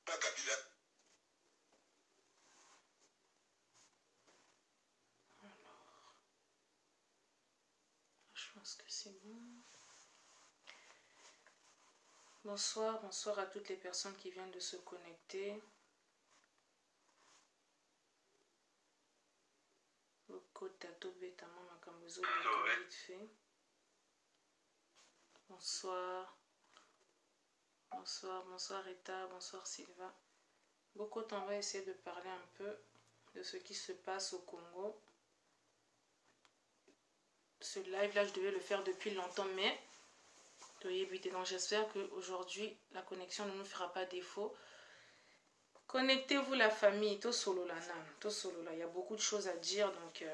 Je pense que c'est bon. Bonsoir, bonsoir à toutes les personnes qui viennent de se connecter. Bonsoir. Bonsoir, bonsoir Rita, bonsoir Sylvain. Beaucoup on va essayer de parler un peu de ce qui se passe au Congo. Ce live là je devais le faire depuis longtemps, mais donc j'espère qu'aujourd'hui la connexion ne nous fera pas défaut. Connectez-vous la famille, tout solo là, tout solo là. Il y a beaucoup de choses à dire, donc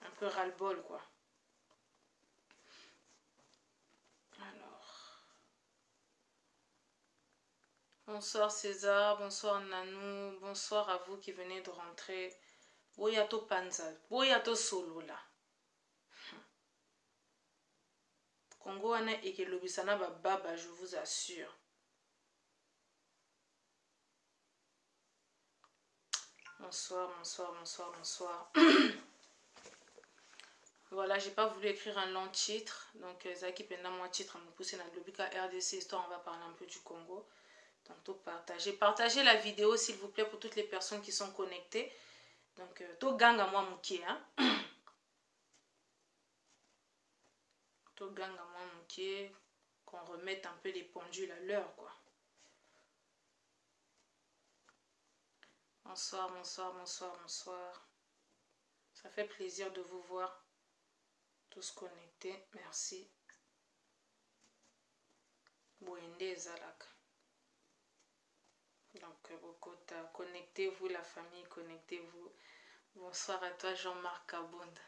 un peu ras-le-bol quoi. Alors, bonsoir César, bonsoir Nanou, bonsoir à vous qui venez de rentrer. Boyato Panza, Boyato solo là. Congo wana ekelobisana baba, je vous assure. Bonsoir, bonsoir, bonsoir, bonsoir. Voilà, j'ai pas voulu écrire un long titre. Donc, Zaki Penda, moi, titre, à me pousser dans le Lobika RDC Histoire, on va parler un peu du Congo. Donc, tout partager. Partagez la vidéo, s'il vous plaît, pour toutes les personnes qui sont connectées. Donc, tout gang à moi, mouké, hein. Tout gang à moi, mouké. Qu'on remette un peu les pendules à l'heure, quoi. Bonsoir, bonsoir, bonsoir, bonsoir. Ça fait plaisir de vous voir tous connectés. Merci. Boende Zalak. Donc, connectez-vous, la famille, connectez-vous. Bonsoir à toi, Jean-Marc Kabonde.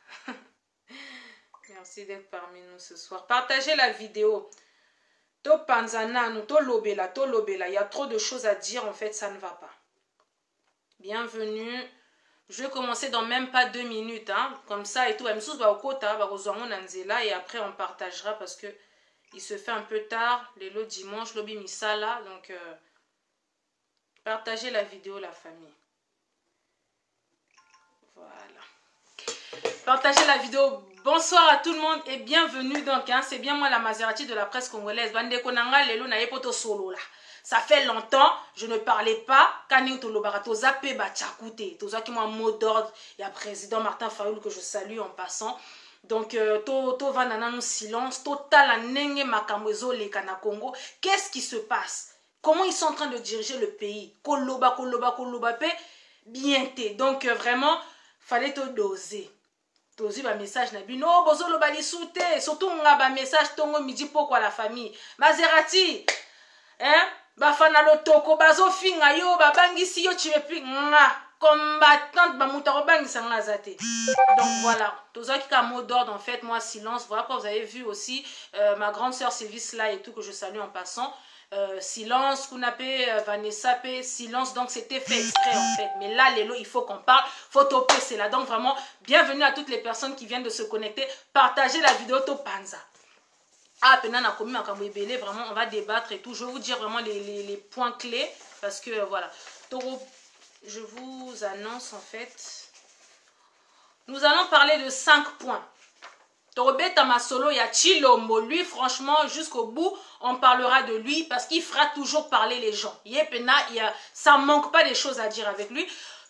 Merci d'être parmi nous ce soir. Partagez la vidéo. To Panzana, to Lobela, to Lobela. Il y a trop de choses à dire, en fait, ça ne va pas. Bienvenue. Je vais commencer dans même pas 2 minutes, hein, comme ça et tout. Et après, on partagera parce que il se fait un peu tard. Les lots dimanche, lobby misala. Donc, partagez la vidéo, la famille. Voilà. Partagez la vidéo. Bonsoir à tout le monde et bienvenue donc. Hein, c'est bien moi la Maserati de la presse congolaise. Bande konanga lelo na yepoto solo là. Ça fait longtemps, je ne parlais pas. Kaning Tolobarato Zapé Bachakouté. Toza qui m'a mot d'ordre. Il y a président Martin Fayoul que je salue en passant. Donc, to vanana no silence. Total a nenge makamwezo le kana Congo. Qu'est-ce qui se passe? Comment ils sont en train de diriger le pays? Koloba, koloba, koloba, pe. Bien té. Donc, vraiment, fallait te doser. Tozi ba message na bino. Bozo lo bali souté. Surtout, on a ba message tongo midi pourquoi la famille. Maserati. Hein? Bafana lotoko bazo finga yo babangisi yo chivepi nga combattante bamutaro bangisa nga zate. Donc voilà, tous ceux qui ont mot d'ordre en fait, moi silence. Voilà pourquoi vous avez vu aussi ma grande sœur Sylvie là et tout que je salue en passant. Silence, Kunape, Vanessa P, silence, donc c'était fait exprès en fait. Mais là, Lélo, il faut qu'on parle, faut toper, c'est là. Donc vraiment, bienvenue à toutes les personnes qui viennent de se connecter. Partagez la vidéo Topanza. Ah, pendant la commune, vraiment, on va débattre et tout. Je vais vous dire vraiment les points clés. Parce que, voilà. Je vous annonce, en fait. Nous allons parler de 5 points. Torobeta Masolo, il y a Chilombo. Lui, franchement, jusqu'au bout, on parlera de lui. Parce qu'il fera toujours parler les gens. Ça ne manque pas des choses à dire avec lui.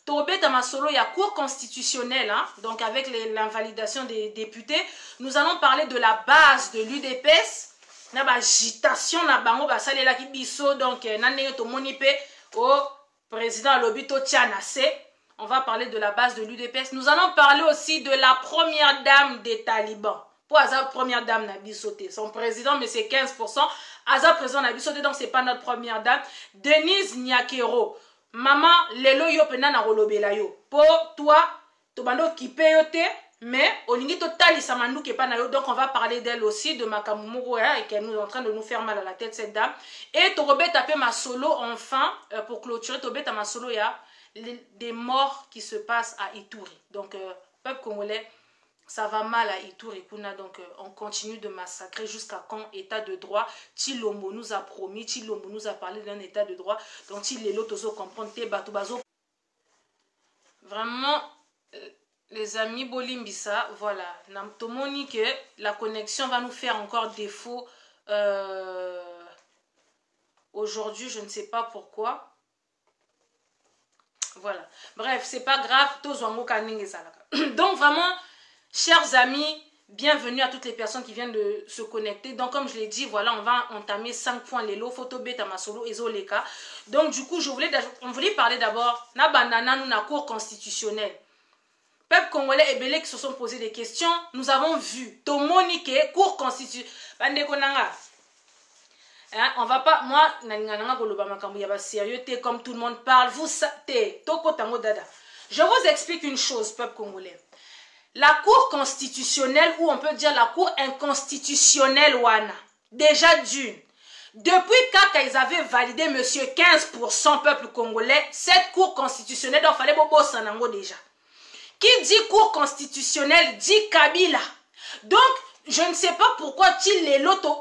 Torobeta Masolo, il y a cour constitutionnelle, hein, donc avec l'invalidation des députés. Nous allons parler de la base de l'UDPS. Na ba agitation na bango ba salela ki biso donc nandenge to monipe au président Lobito Tianase. On va parler de la base de l'UDPS. Nous allons parler aussi de la première dame des talibans. Pour Azar première dame na bisoté, son président mais c'est 15%. Azar président na bisoté donc c'est pas notre première dame. Denise Nyakero. Maman, lelo yo pena na rolobela yo. Pour toi, to bando ki payote, mais olingi to tali samandu ke pa na yo. Donc on va parler d'elle aussi, de Makamumuro, et qu'elle est en train de nous faire mal à la tête cette dame. Et Torobet tapé ma solo enfin pour clôturer Torobet à ma solo, il y a des morts qui se passent à Ituri. Donc peuple congolais, ça va mal à Ituri Kuna, donc on continue de massacrer jusqu'à quand état de droit. Chilombo nous a promis, Chilombo nous a parlé d'un état de droit, donc il est l'autre comprendre vraiment. Les amis Bolimbisa, voilà, Namtomoni que la connexion va nous faire encore défaut aujourd'hui, je ne sais pas pourquoi. Voilà, bref, c'est pas grave. Donc vraiment, chers amis, bienvenue à toutes les personnes qui viennent de se connecter. Donc comme je l'ai dit, voilà, on va entamer 5 points les lots, photo bêta masolo et zoleka. Donc du coup, on voulait parler d'abord na bandana nous na cour constitutionnelle. Peuple congolais et belé qui se sont posés des questions, nous avons vu Tomonike, cour constitutionnelle. Hein, on va pas, moi, sérieux, comme tout le monde parle, vous je vous explique une chose, peuple congolais. La cour constitutionnelle, ou on peut dire la cour inconstitutionnelle, Wana, déjà d'une. Depuis quand ils avaient validé monsieur 15% peuple congolais, cette cour constitutionnelle, il fallait bobo sanango déjà. Qui dit cour constitutionnelle dit Kabila. Donc, je ne sais pas pourquoi les lotos,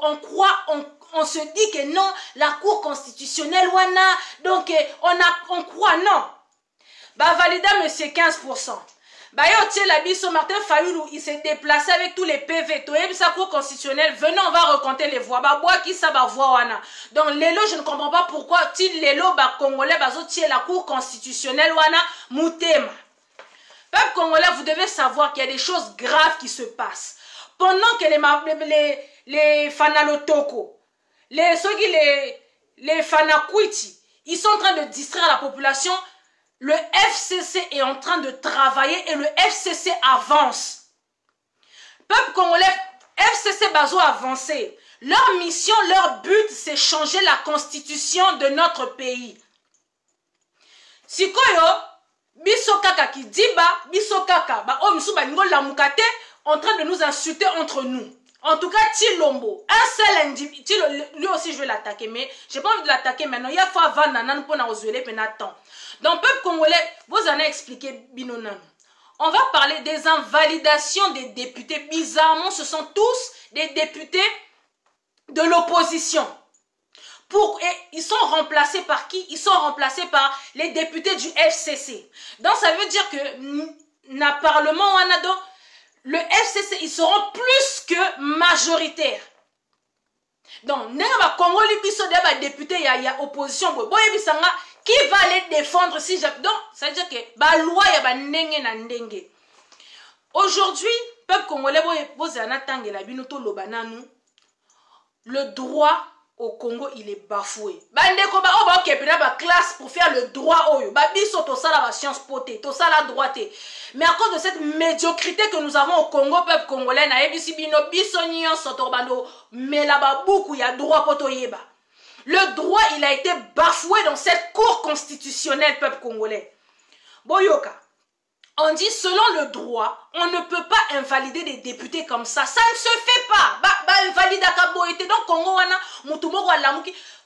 on se dit que non, la cour constitutionnelle, wana, donc on croit non. Bah, valida monsieur 15%. Bah, yo, la biso, Martin Fayoulou, il s'est déplacé avec tous les PV. Toyeb, sa cour constitutionnelle, venez, on va recompter les voix. Bah, bois qui ça, bah, voix, wana. Donc, les lots, je ne comprends pas pourquoi, les lots, bah, congolais, bah, la cour constitutionnelle, wana, moutema. Peuple congolais, vous devez savoir qu'il y a des choses graves qui se passent. Pendant que les fanalotoko, les fanakwiti, ils sont en train de distraire la population, le FCC est en train de travailler et le FCC avance. Peuple congolais, FCC bazo avancé. Leur mission, leur but, c'est changer la constitution de notre pays. Sikoyo, biso kaka ki diba, biso kaka, ba o misu ba ningo la mukate, en train de nous insulter entre nous. En tout cas, Tilombo, un seul individu, lui aussi je vais l'attaquer, mais j'ai pas envie de l'attaquer maintenant. Il y a fois avant nanan pour na ozuele penatan. Donc peuple congolais, vous en avez expliqué binonan. On va parler des invalidations des députés. Bizarrement, ce sont tous des députés de l'opposition. Et ils sont remplacés par qui? Ils sont remplacés par les députés du FCC. Donc ça veut dire que na parlement wanado, le FCC, ils seront plus que majoritaires. Donc, n'a Congo libiso de député il y a opposition qui va les défendre si donc ça veut dire que ba loi ya ba ndenge na ndenge. Aujourd'hui, peuple congolais bozana tangela bino to lobananu, le droit au Congo, il est bafoué. Bandeko ba o ba okepena ba classe pour faire le droit oyo. Ba biso to sala ba science poté, to sala droité. Mais à cause de cette médiocrité que nous avons au Congo, peuple congolais, na ebisi bino biso nyonso to bando mais là-bas beaucoup il y a droit poto yeba. Le droit, il a été bafoué dans cette cour constitutionnelle, peuple congolais. Boyoka. On dit, selon le droit, on ne peut pas invalider des députés comme ça. Ça ne se fait pas. Invalider à Kaboïté. Donc, Congo,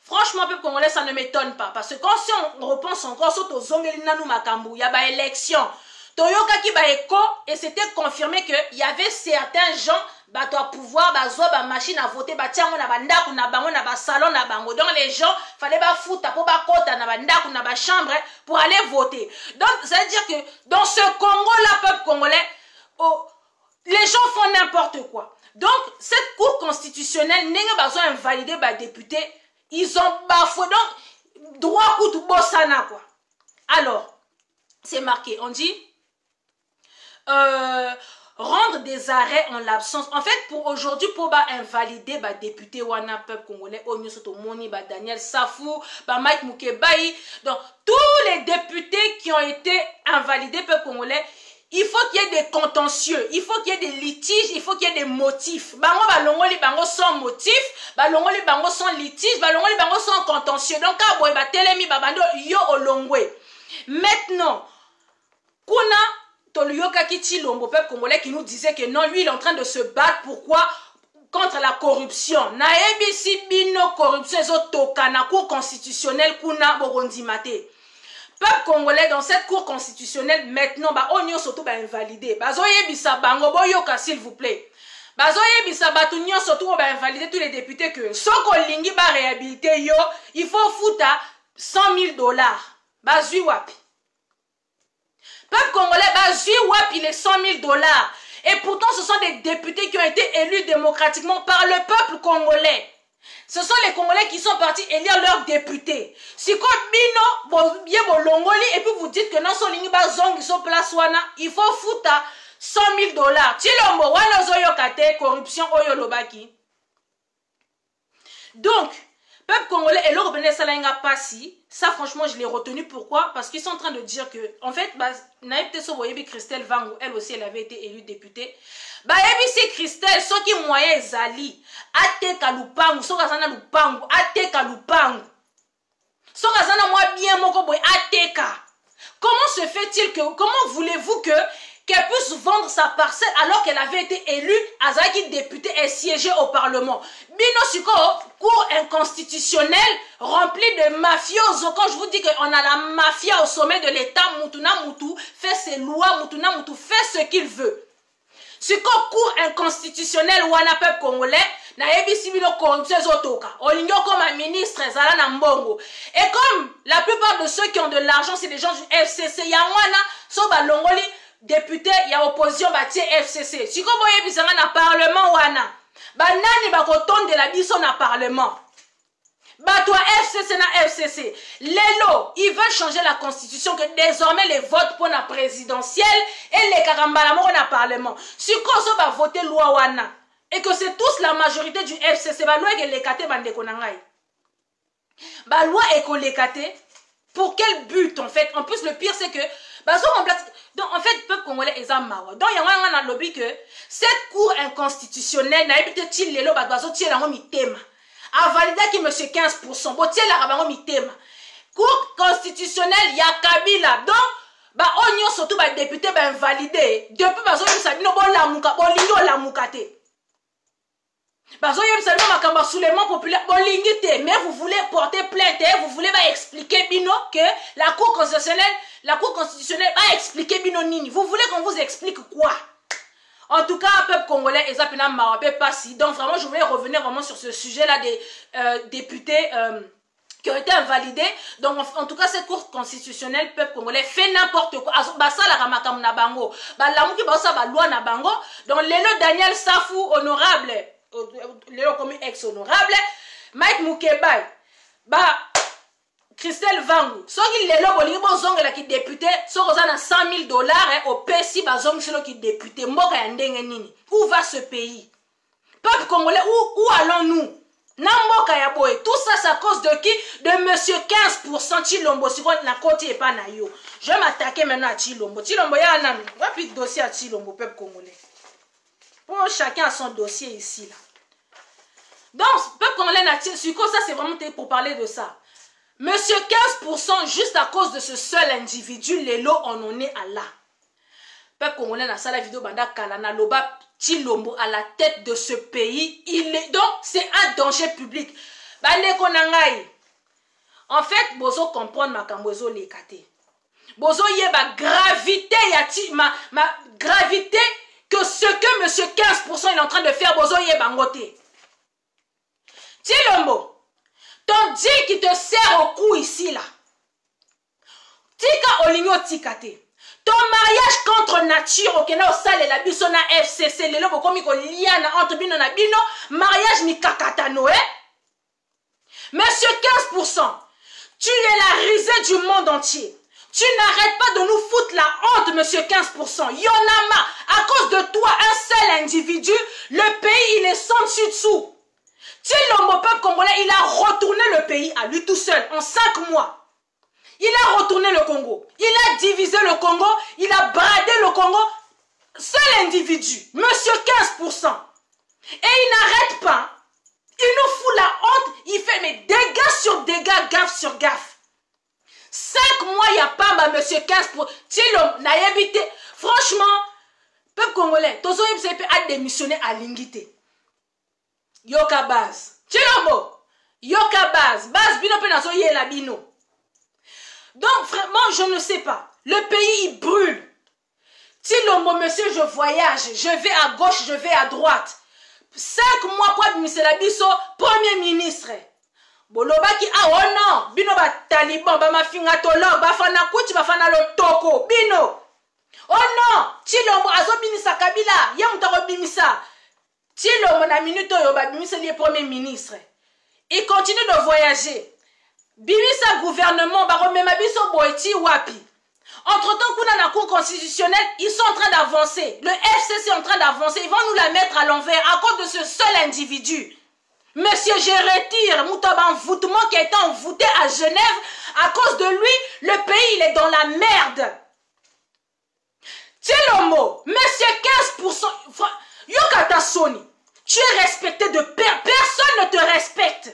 franchement, peuple congolais, ça ne m'étonne pas. Parce que quand si on repense encore, surtout aux Zongelina Makambu, il y a des élections. Toyoka qui ba écho, et c'était confirmé qu'il y avait certains gens, à pouvoir, machine à voter, salon, donc les gens, fallait foutre, chambre pour aller voter. Donc, ça veut dire que dans ce Congo-là, peuple congolais, les gens font n'importe quoi. Donc, cette cour constitutionnelle, n'a pas besoin d'invalider les députés, ils ont bafoué. Donc, droit ou tout bossana, quoi. Alors, c'est marqué, on dit, rendre des arrêts en l'absence. En fait, pour aujourd'hui, pour invalider les députés wana peuple congolais, Onyosoto Moni, Daniel Safou, Mike Mukebaï, donc tous les députés qui ont été invalidés peuple congolais, il faut qu'il y ait des contentieux, il faut qu'il y ait des litiges, il faut qu'il y ait des motifs. Bango balongoli bango sans motif, balongoli bango sans litige, balongoli bango sans contentieux. Donc aboy ba telemi babando yo olongwe. Maintenant, kuna Toluyoka Kichilombo, peuple congolais, qui nous disait que non, lui, il est en train de se battre. Pourquoi? Contre la corruption. Naebisi bino corruption, ezotokana cour constitutionnelle kuna borondimate. Peuple congolais dans cette cour constitutionnelle maintenant ba onyo surtout ba invalidé. Bazoye bisa bango boyoka s'il vous plaît. Bazoye bisa batunyo surtout ba invalider tous les députés que soko lingi ba réhabiliter yo, il faut fouta $100,000. Bazui wapi. Peuple congolais bazui wapi les $100,000. Et pourtant ce sont des députés qui ont été élus démocratiquement par le peuple congolais. Ce sont les Congolais qui sont partis élire leurs députés. Si comme bino, bien bolongoli, et puis vous dites que non, son ligne bazong, ils sont place wana, il faut foutre $100,000. Tilombo, wana zoyo kate, corruption, oyo lobaki. Donc, peuple congolais et l'Europe salinga passi, ça franchement je l'ai retenu. Pourquoi? Parce qu'ils sont en train de dire que, en fait, naïpte soboyebi Christelle Vangu, elle aussi elle avait été élue députée. Bah ebisi Christelle, ceux qui moyen zali, ateka lupangu, so kazana lupangu, ateka lupangu. So kazana moi bien moko boy ateka. Comment se fait-il que, comment voulez-vous que qu'elle puisse vendre sa parcelle alors qu'elle avait été élue Azaki députée et siégée au Parlement? Bino Suko, cour inconstitutionnelle remplie de mafiosos. Quand je vous dis qu'on a la mafia au sommet de l'État, Mutuna Mutu fait ses lois, Mutuna Mutu fait ce qu'il veut. Suko cour inconstitutionnelle wana peuple congolais na ebisi bino corruption zotoka. Olingo comme un ministre zala na mbongo. Et comme la plupart de ceux qui ont de l'argent c'est des gens du FCC ya wana so ba longoli député ya opposition batie FCC. Suko boye bisanga na parlement wana. Ba nani ba kotonde la biso na parlement. Bah toi FCC na FCC. Lelo, ils veulent changer la constitution que désormais les votes pour la présidentielle et les karambala moko na parlement. Si qu'on va voter loi wana et que c'est tous la majorité du FCC, bah loi est lekate bande konangai. Bah loi est kolekate. Pour quel but en fait? En plus le pire c'est que bah so en place. Donc en fait peuple congolais ezamawa. Donc il y a un lobby que cette cour inconstitutionnelle na ebite til lelo ba bazo tiela ngo mitema. A validé qui monsieur 15%. Botier la rabango mitema. Cour constitutionnelle ya Kabila. Donc, bah on surtout bah député bah invalidé. Depuis bah zoyem sabino bon la muka, bon lingo la mukate. Bah zoyem sabino makamba soulèvement populaire bon lingite. Mais vous voulez porter plainte, vous voulez bah expliquer bino que la cour constitutionnelle va expliquer bino nini. Vous voulez qu'on vous explique quoi? En tout cas, peuple congolais, Ezapina Marape Passi. Donc vraiment, je voulais revenir vraiment sur ce sujet-là des députés qui ont été invalidés. Donc en tout cas, cette cour constitutionnelle, peuple congolais, fait n'importe quoi. Basa la ramakam na bango. Ba lamuki basa ba loi na bango. Donc Lelo Daniel Safou, honorable, Lelo comme ex-honorable, Mike Moukebaï, bah Christelle Vangu, so qui lelo bolingi bozonga la qui député, so roza na $100,000 au PSI bazong selo qui député, mboka ya ndenge nini. Où va ce pays? Peuple congolais, où allons-nous? Na mboka ya boy, tout ça c'est à cause de qui? De monsieur 15% Chilombo, si na côté et pas na yo. Je vais m'attaquer maintenant à Chilombo. Chilombo ya nan, rapide dossier à Chilombo, peuple congolais. Bon, chacun a son dossier ici là. Donc, peuple congolais na Chilombo, ça c'est vraiment pour parler de ça. Monsieur 15% juste à cause de ce seul individu, Lelo, on en est à là. Peuple congolais dans la vidéo banda kalana loba Chilombo à la tête de ce pays, il est donc c'est un danger public. Bande konangai. En fait, bozo comprendre makambozo lekate. Bozo yeba gravité yati ma gravité que ce que monsieur 15% il est en train de faire bozo yeba ngote. Chilombo ton Dieu qui te sert au cou ici là. Tika oligno tikate. Ton mariage contre nature okena osale la biso na FCC lelo bokomi ko liana entre bino na bino mariage ni kakatano Monsieur 15%, tu es la risée du monde entier. Tu n'arrêtes pas de nous foutre la honte, monsieur 15%. Yonama, à cause de toi, un seul individu, le pays il est sans dessus-dessous. Chilombo peuple congolais, il a retourné le pays à lui tout seul en 5 mois. Il a retourné le Congo. Il a divisé le Congo. Il a bradé le Congo. Seul individu, monsieur 15%. Et il n'arrête pas. Il nous fout la honte. Il fait mais dégâts sur dégâts, gaffe sur gaffe. 5 mois, il n'y a pas ma monsieur 15%. Chilombo n'a habité. Franchement, peuple congolais, Tozo Yipsepe a démissionné à Lingité. Yoka base. Chilombo. Yoka base. Base bino pe nazo ye la bino. Donc vraiment, je ne sais pas. Le pays, il brûle. Tshilombo, monsieur, je voyage. Je vais à gauche, je vais à droite. 5 mois pour administrer la biso, premier ministre. Bolobaki, ah oh non, bino ba taliban, ba mafinga tolo, ba fana kuchi, ba fana lotoko, bino. Oh non, Tshilombo, azo binisa Kabila, yamutaro bimisa. Tshilombo na minute oyo ba bimisa liye premier ministre. Il continue de voyager. Bimisa gouvernement, ba remema biso boiti wapi. Entre-temps, kuna na cour constitutionnelle, ils sont en train d'avancer. Le FCC est en train d'avancer. Ils vont nous la mettre à l'envers à cause de ce seul individu. Monsieur, je retire Moutaba envoûtement qui a été envoûté à Genève. À cause de lui, le pays, il est dans la merde. Tshilombo, monsieur, 15%. Yokata Soni, tu es respecté de personne ne te respecte.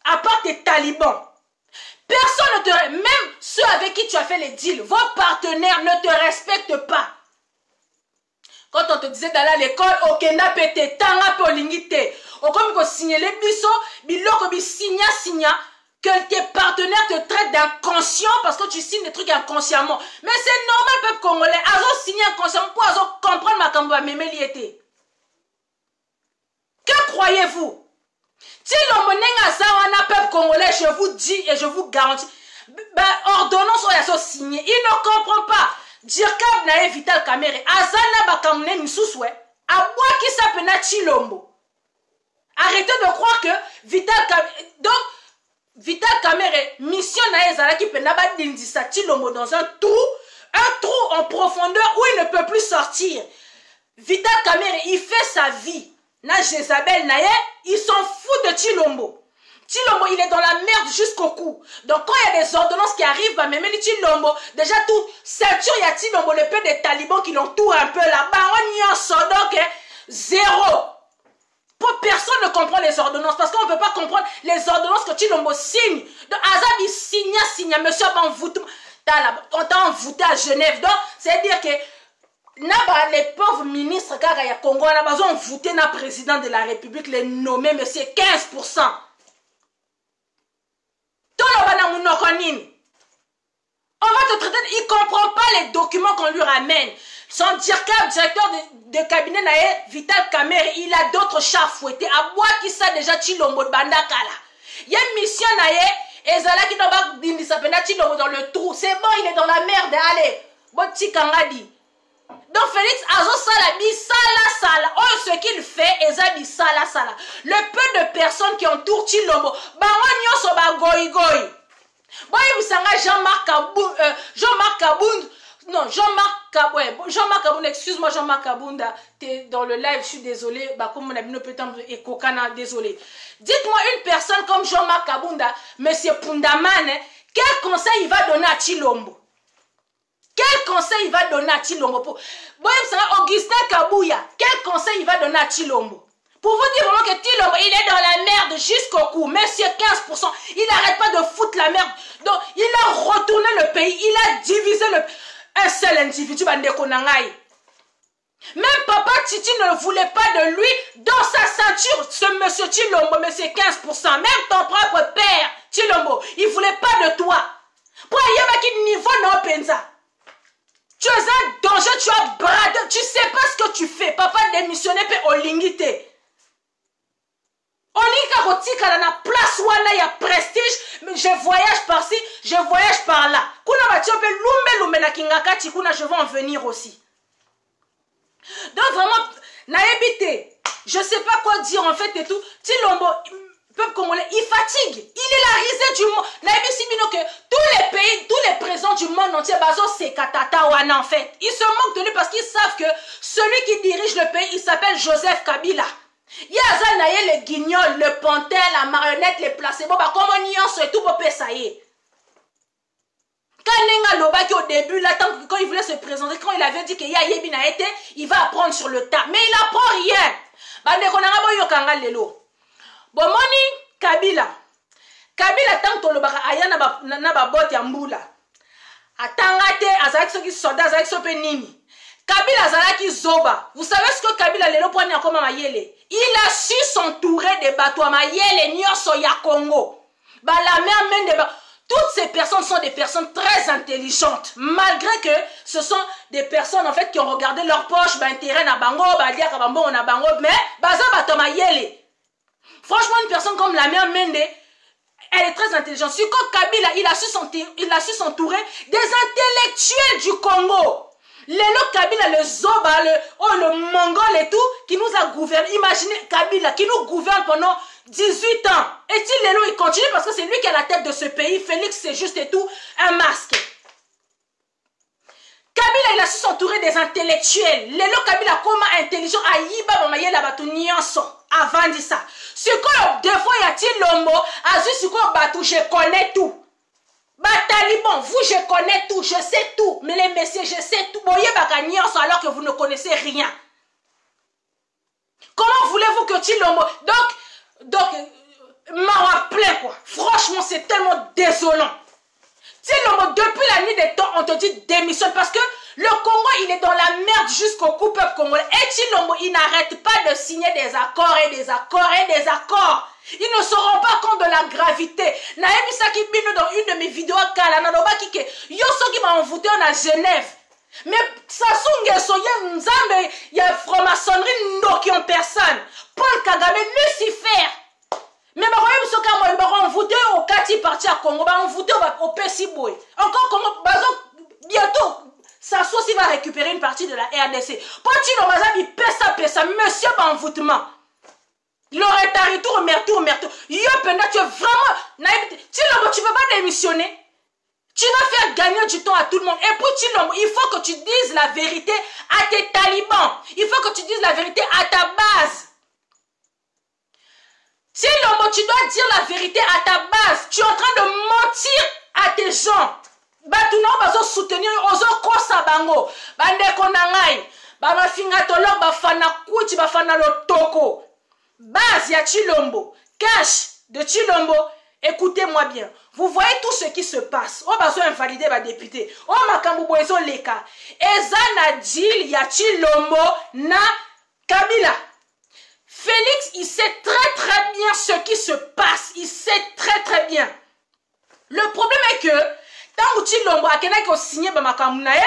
À part tes talibans. Personne ne te respecte. Même ceux avec qui tu as fait les deals, vos partenaires ne te respectent pas. Quand on te disait d'aller à l'école, ok, n'a pété, tanga polingite. Au comme qu'on signe les biso, biloko bi signa, que tes partenaires te traitent d'inconscient parce que tu signes des trucs inconsciemment. Mais c'est normal, peuple congolais. Azo signer inconsciemment pour azo comprendre ma kamba méméliété. Que croyez-vous? Si l'on menait à ça, on a peuple congolais, je vous dis et je vous garantis, ordonnance ou signé, il ne comprend pas. Dirkab na Vital Kamerhe, Azana bakamne msouswe, abwa qui s'appelle Tshilombo. Arrêtez de croire que Vital Kamerhe, donc Vital Kamerhe, mission na ezala qui penaba dindisa Tshilombo dans un trou en profondeur où il ne peut plus sortir. Vital Kamerhe, il fait sa vie. Na Jezabel Naye, il s'en fout de Tshilombo. Tshilombo, il est dans la merde jusqu'au cou. Donc quand il y a des ordonnances qui arrivent, bah, même les Tshilombo, déjà tout, ceinture, il y a Tshilombo, le peu des talibans qui l'entourent un peu là-bas. On y en sort donc, zéro. Pour personne ne comprend les ordonnances, parce qu'on ne peut pas comprendre les ordonnances que Tshilombo signe. Donc Azab, il signe, monsieur, on t'a envoûté à Genève. Donc, c'est-à-dire que les pauvres ministres Kagaya Congo, ils ont voté le président de la République, les nommé monsieur 15%. On va te traiter, il ne comprend pas les documents qu'on lui ramène. Son directeur de cabinet, Vital Kamerhe, il a d'autres chats fouettés. À bois qui ça déjà Tshilombo de Bandakala. Il y a une mission, et Zala qui doit Tshilombo dans le trou. C'est bon, il est dans la merde. Allez, Boti Kangadi. Donc Félix Azo Salabi, sala. Oh, ce qu'il fait, Ezabi sala. Le peu de personnes qui entourent Tshilombo, Jean-Marc Kabound, non, Jean-Marc Kabound, excuse-moi Jean-Marc Kabounda, t'es dans le live, je suis désolé, comme on a mis peut-être et Kokana, désolé. Dites-moi une personne comme Jean-Marc Kabounda, monsieur Pundaman, quel conseil il va donner à Tshilombo? Quel conseil il va donner à Tshilombo? Augustin Kabouya, quel conseil il va donner à Tshilombo? Pour vous dire vraiment que Tshilombo, il est dans la merde jusqu'au cou. Monsieur 15%, il n'arrête pas de foutre la merde. Donc, il a retourné le pays, il a divisé un seul individu, Bandeko Nangaï. Même Papa Titi ne voulait pas de lui dans sa ceinture, ce monsieur Tshilombo, monsieur 15%. Même ton propre père, Tshilombo, il ne voulait pas de toi. Pour y avoir quel niveau non pensa. Tu es un danger, tu as bradé, tu sais pas ce que tu fais. Papa démissionné peut olingité. Olinga rotika dans la place où il y a prestige, je voyage par-ci, je voyage par-là. Kuna batiope lumbe na kingakati kuna, je vais en venir aussi. Donc vraiment, naébité, je sais pas quoi dire en fait et tout. Tshilombo, peuple congolais, il fatigue. Il est la risée du monde. Naébisi bino que tous les pays, tous les présidents du monde entier, bazo c'est Katata Wana en fait. Ils se moquent de lui parce qu'ils savent que celui qui dirige le pays, il s'appelle Joseph Kabila. Il y a les guignols, le pantin, la marionnette, les placebos, comme on y en et tout pour ça y est. Quand Loba qui au début, là, quand il voulait se présenter, quand il avait dit qu'il y a Yebina été, il va apprendre sur le tas. Mais il apprend rien. Bomoni Kabila. Kabila tant que Loba aya na ba bote ya mbula. Atangate azaki soki soda azaki sope nini. Kabila azalaki zoba. Vous savez ce que Kabila lelo poni akoma mayele? Il a su s'entourer des bateaux mayele nyonso ya Congo. Ba la mer mende ba Toutes ces personnes sont des personnes très intelligentes, malgré que ce sont des personnes en fait qui ont regardé leur poche, intérêt na bango, balia kabambo na bango, mais baza batoma yele. Franchement, une personne comme la mère Mende, elle est très intelligente. Si comme Kabila, il a su s'entourer des intellectuels du Congo. Lelo Kabila, le Zoba, le Mongol et tout, qui nous a gouverné. Imaginez Kabila, qui nous gouverne pendant 18 ans. Et si Lelo, il continue parce que c'est lui qui est à la tête de ce pays. Félix, c'est juste et tout un masque. Kabila, il a su s'entourer des intellectuels. Lelo Kabila, comment intelligent, aïba, mamaye, la batou, nyonso, avant de ça. Ce que, des fois, y a-t-il l'homme, azu, ce que, batou, je connais tout. Taliban, vous, je connais tout, je sais tout. Mais les messieurs, je sais tout. Boye baka nyonso alors que vous ne connaissez rien. Comment voulez-vous que Tshilombo... Donc, m'a plein, quoi. Franchement, c'est tellement désolant. Tshilombo, depuis la nuit des temps, on te dit démissionne parce que le Congo, il est dans la merde jusqu'au coup peuple congolais. Et Tshilombo, il n'arrête pas de signer des accords et des accords et des accords. Ils ne se rendent pas compte de la gravité. Naebisaki bino dans une de mes vidéos kala nanobaki ke yoso qui m'a envoûté en Genève. Mais Sassou Soye Nzambe, il y a franc-maçonnerie ndoki en personne. Paul Kagame, Lucifer. Mais bah voyez ce qu'on m'a envoûté au Kati parti à Congo, bah envoûté au Pessiboy. Encore Congo, bientôt Sassou aussi va récupérer une partie de la RDC. Pontino Mazabi pesa monsieur envoûtement. L'aurait tout mertou. Yo penda tu es vraiment Tshilombo, tu ne peux pas démissionner. Tu vas faire gagner du temps à tout le monde. Et pour Tshilombo, il faut que tu dises la vérité à tes talibans. Il faut que tu dises la vérité à ta base. Tshilombo, tu dois dire la vérité à ta base. Tu es en train de mentir à tes gens. Batuna bazo soutenir ozo kosa bango. Bande konangai. Ba finga tolo ba fana kuti ba fana lotoko. Base ya Tshilombo, cash de Tshilombo, écoutez-moi bien. Vous voyez tout ce qui se passe. On va invalider ma députée. On m'a kambuboezo leka. Eza na deal ya Tshilombo na Kabila. Félix, il sait très bien ce qui se passe. Il sait très bien. Le problème est que tant que Tshilombo a quelqu'un qui signé Bamakamunae,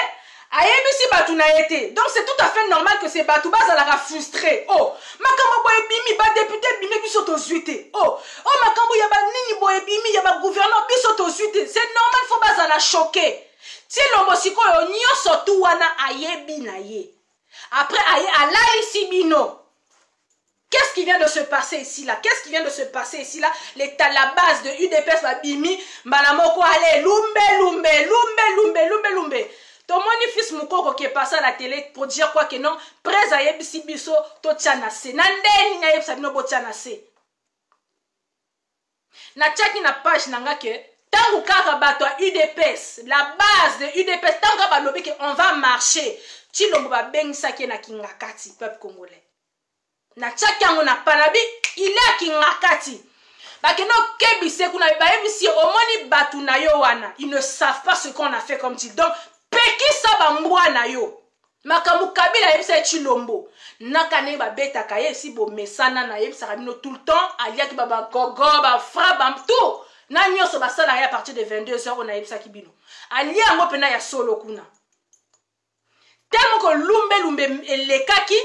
ayebisi batu na été. Donc c'est tout à fait normal que ces batu bas la frustré. Oh, makambo boye bimi ba député bimi biso to zuité. Oh, makambo ya ba nini boye bimi ya ba gouverneur biso to zuité. C'est normal faut bas la choquer. Tshilombo siko yo nyonso tu wana ayebi na ye. Après aye alali sibino. Qu'est-ce qui vient de se passer ici là? Qu'est-ce qui vient de se passer ici là? La base de UDPS va bimi malamoko allez lumbe. Ton mon fils Moukoko qui est passé à la télé pour dire quoi que non, près à yebisi biso to tchanase. Nandeni na yebisa bino bo tchanase. Na tchaki na page nanga ke tangu kaka bato a UDPS, la base de UDPS tangu ba lobi que on va marcher. Tshilombo ba bengisa ke na kingakati peuple congolais. Na tchaki yango na panabi, il est à kingakati. Bakeno kebise kuna ba yebisi omoni batu na yo wana. Ils ne savent pas ce qu'on a fait comme dit. Donc peki saba mwana yo. Makamu Kabila yebisa Tshilombo. Nakane ba beta kaye si bo mesana na yebisa kabino tout le temps. Alia ki baba gogo, ba fra, ba tout. Na nyonso ba sala à partir de 22h on a yebisa kibino. Alia ngo pena ya solo kuna. Tellement que lumbe elekaki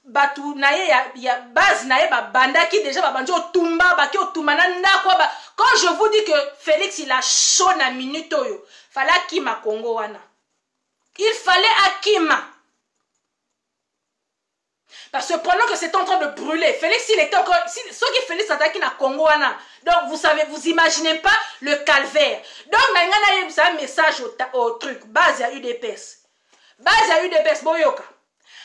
batu na ye ya base na ye ba bandaki déjà ba banjo tumba ba ki otumana ndako ba. Quand je vous dis que Félix il a chaud na minute oyo, fallait Akima Congo wana. Il fallait Akima. Parce que pendant que c'est en train de brûler, Félix il était encore ce qui Félix attaque na Congo wana. Donc vous savez, vous imaginez pas le calvaire. Donc nangana yebisa un message au truc base ya UDPS. Base ya UDPS boyoka.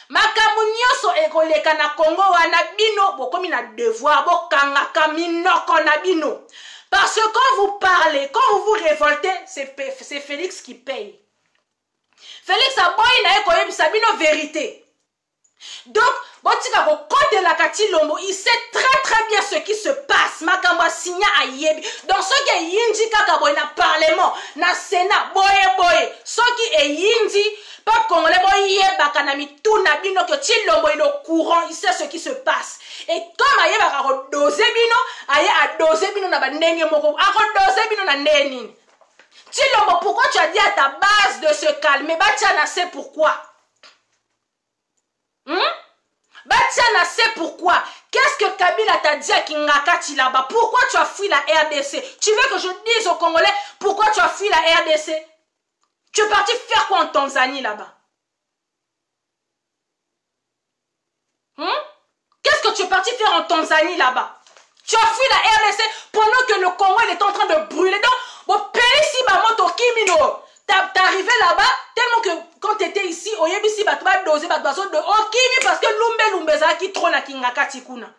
Makamu nyonso ekoleka na Congo wana bino bokomi na devoir bokangaka minoko na bino. Parce que quand vous parlez, quand vous vous révoltez, c'est Félix qui paye. Félix a boy na ekoyebisa bino vérité. Donc, botika ko kote la Tshilombo, il sait très bien ce qui se passe. Makambo signa ayebi. Donc ce qui est yindi kaka boy na parlement, na sénat, boye. Ce qui est yindi peuple congolais boye bakanami tout na bino que Tshilombo il est au courant, il sait ce qui se passe. Et comme aye baka doser bino, aye a doser bino na bandenge moko, a doser bino na neni. Tshilombo, pourquoi tu as dit à ta base de se calmer? Batiana sait pourquoi. Batiana sait pourquoi. Qu'est-ce que Kabila t'a dit à Kingakati là-bas? Pourquoi tu as fui la RDC? Tu veux que je dise aux Congolais pourquoi tu as fui la RDC? Tu es parti faire quoi en Tanzanie là-bas? Qu'est-ce que tu es parti faire en Tanzanie là-bas? Tu as fui la RDC pendant que le Congo il est en train de brûler. Donc, bon, pays si bamoto kimino. T'es arrivé là-bas, tellement que quand tu étais ici, au Yébisi, tu vas doser, tu vas de Okimi parce que Lumbe Zaki trop na Kingakati kuna.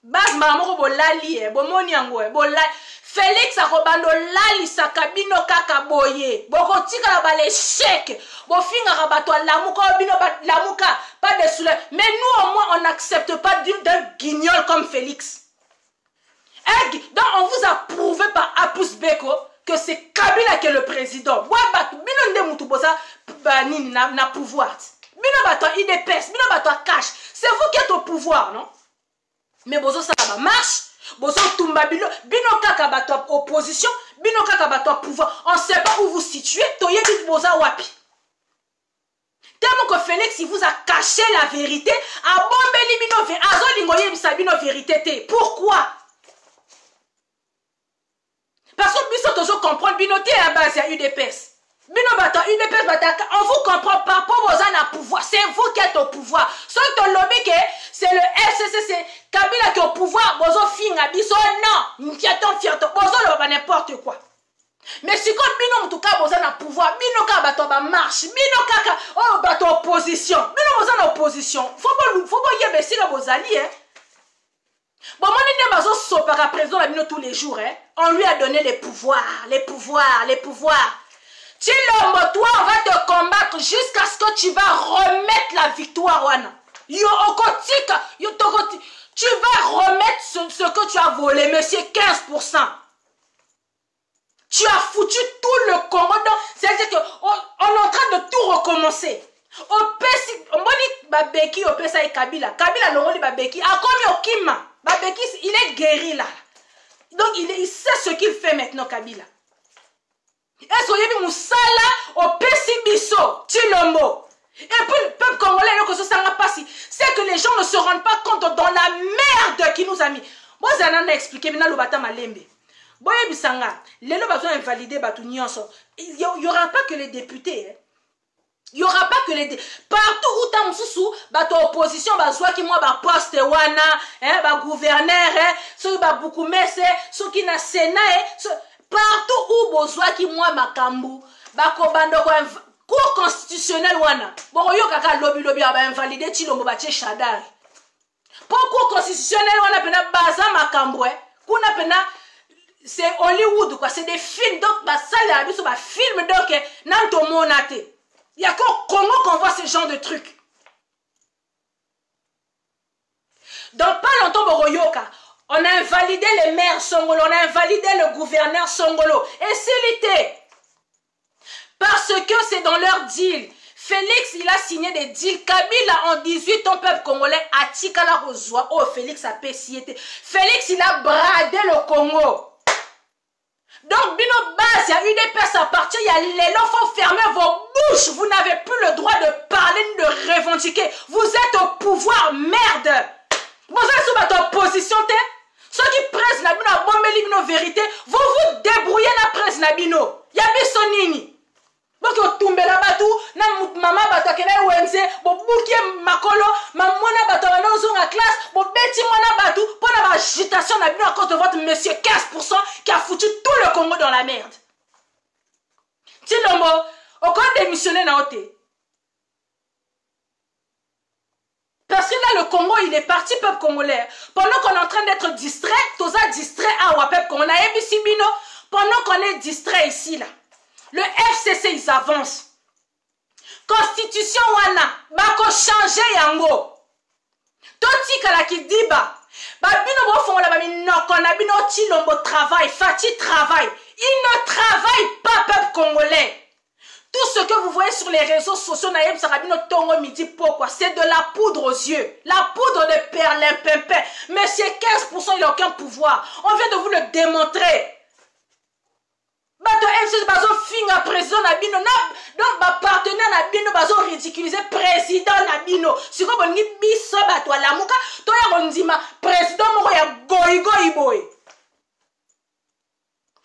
Bas mamoro bo lali, bo moniango, bo lali. Félix a robando lali sa kabino kaka boye. Boko tika la ba l'échec. Bo finga rabato lamuka bino lamuka pas de soulèvement. Mais nous au moins on n'accepte pas d'un guignol comme Félix. Donc on vous a prouvé par A plus Beko que c'est Kabila qui est le président. Bino nde mutu boza nini na pouvoir. Bino bato IDPS, bino bato cash. C'est vous qui êtes au pouvoir, non? Mais bozo ça va marche. Bozo tumba bino kaka bato opposition, bino kaka bato pouvoir. On ne sait pas où vous situez. Toye dit boza wapi. Tellement que Félix il vous a caché la vérité. A bombeli bino azo lingoye bisa bino vérité. Pourquoi? Parce que biso tozo comprendre binoté à base à UDPS. Bino bata UDPS bata on vous comprend pas pour vos à pouvoir. C'est vous qui êtes au pouvoir. Sauf que lobby que c'est le FCC c'est Kabila qui est au pouvoir. Bozo finga biso non. Fiaton. Bozo le pas n'importe quoi. Mais si comme bino en tout cas bozo na pouvoir, bino ka bato ba marche, bino kaka oh bato opposition. Bino bozo na opposition. Faut pas yebe si le bozali hein. Bon, moi, je ne pas président la tous les jours. Hein. On lui a donné les pouvoirs. Tshilombo, toi, on va te combattre jusqu'à ce que tu vas remettre la victoire. Wana. Tu vas remettre ce que tu as volé, monsieur, 15%. Tu as foutu tout le Congo. C'est-à-dire qu'on est en train de tout recommencer. Babeki, Opesa et Kabila. Kabila, l'ongoli Babeki. A combien Okima? Babeki, il est guéri là. Donc, il sait ce qu'il fait maintenant, Kabila. Est-ce qu'il y a Moussala, Opesi Bisso, Tshilombo? Et puis, le peuple congolais, c'est que les gens ne se rendent pas compte dans la merde qui nous a mis. Moi, je vais expliquer maintenant le bâtiment Malembe. Boye Bissanga, les gens ont invalidé Batunianso. Il n'y aura pas que les députés. Hein. Il n'y aura pas que les partout où tu as sous bato opposition soit qui moi poste wana hein gouverneur hein ceux qui beaucoup messe ceux qui na sénat partout où besoin qui moi makambu bakobando cour constitutionnel wana bon yo kaka lobby ba invalider Tshilombo ba Shadari pour cour constitutionnel wana pena baza makambu kuna pena c'est Hollywood quoi c'est des films donc ba sala abiso ba film donc nanto monate. Il n'y a qu'au Congo qu'on voit ce genre de trucs. Donc, pas longtemps, Boroyoka, on a invalidé les maires Songolo, on a invalidé le gouverneur Songolo. Et s'il était, parce que c'est dans leur deal. Félix, il a signé des deals. Kabila, en 18 ans, peuple congolais, a Tikala Rozoa. Oh, Félix a payé. Félix, il a bradé le Congo. Donc, Bino Bas, il y a eu des personnes à partir, il y a les gens, il faut fermer vos bouches. Vous n'avez plus le droit de parler ni de revendiquer. Vous êtes au pouvoir, merde. Vous êtes sous votre opposition, ceux qui pressent la bino, à bomber les vérité, vous vous débrouillez la presse la bino. Il y a bisonini. Donc, vous tombez là-bas tout, na maman bato kena wenze, bo boukier makolo, mamona bato na zonga classe, bo beti mona bato, pour la agitation na bino à cause de votre monsieur 15% qui a foutu tout le Congo dans la merde. Tshilombo, au cas démissionner na ote. Parce que là, le Congo, il est parti, peuple congolais. Pendant qu'on est en train d'être distrait, tous a distrait à Wapep, qu'on a ébissi bino, pendant qu'on est distrait ici, là. Le FCC, ils avancent. Constitution wana, bako changer yango. Toti kala ki diba. Babino bo fon la bami no kona bino Tshilombo travail, Fati travail. Il ne travaille pas, peuple congolais. Tout ce que vous voyez sur les réseaux sociaux, naïm sarabino tongo midi pourquoi? C'est de la poudre aux yeux. La poudre de perlimpinpin. Mais c'est 15%, il n'a aucun pouvoir. On vient de vous le démontrer. Bato MMC bazo finga président na bino donc ba partenaire na bino bazo ridiculiser président na bino siko bongi biso bato alamuka to ya kondima président moko ya goyi boy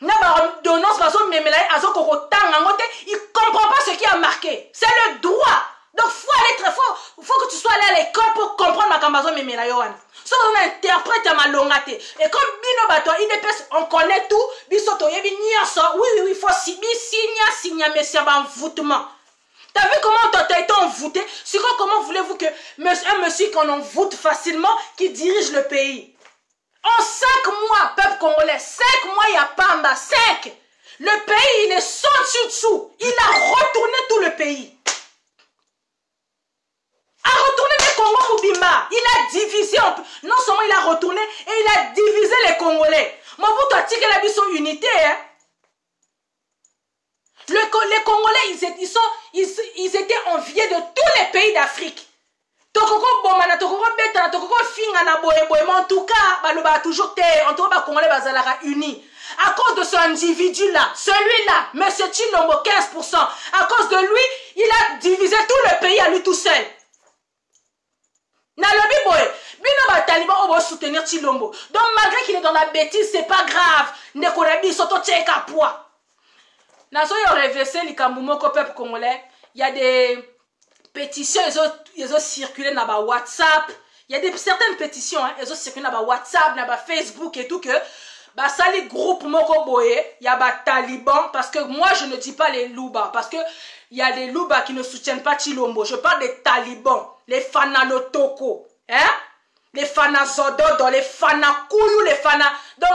na ba ordonnance bazo memela azo kokotanga ngote il comprend pas ce qui a marqué c'est le droit donc faut que tu sois allé à l'école pour comprendre ma kambazo memela yoana. So on interprète à ma longate. Et comme bino bato IDPS on connaît tout, bisoto yebi nyasa. Oui, faut signa mais c'est un envoûtement. T'as vu comment t'as été envoûté? Comment voulez-vous que un monsieur qu'on envoûte facilement qui dirige le pays? En 5 mois, peuple congolais, 5 mois, il y a Pamba, 5. Le pays, il est sans dessous. Il a retourné tout le pays. A retourné les Congo Moubimba. Il a divisé, non seulement il a retourné, et il a divisé les Congolais. Mobutu a tiré la biso unité. Hein? Les Congolais, ils étaient enviés de tous les pays d'Afrique. Tokoko bomana, tokoko betana, tokoko fingana boye. Mais en tout cas, baloba toujours terre. En tout cas, Congolais bazalara unis. À cause de ce individu-là, celui-là, M. Tshilombo, 15%. À cause de lui, il a divisé tout le pays à lui tout seul. Nalobi boy, bino ba taliban on va soutenir Tshilombo. Donc malgré qu'il est dans la bêtise, c'est pas grave. Nekorabi soto tcheka poids. Nazo yo reversé likambu moko peuple congolais. Il y a des pétitions, ils ont circulé dans ba WhatsApp. Il y a certaines pétitions, hein, ils ont circulé dans ba WhatsApp, dans ba Facebook et tout que bah ça les groupes moko boye, il y a ba talibans parce que moi je ne dis pas les louba parce que il y a des louba qui ne soutiennent pas Tshilombo. Je parle des talibans, les fanalotoko, hein? Les fanazododo, les fanakouyou, les fanas. Donc,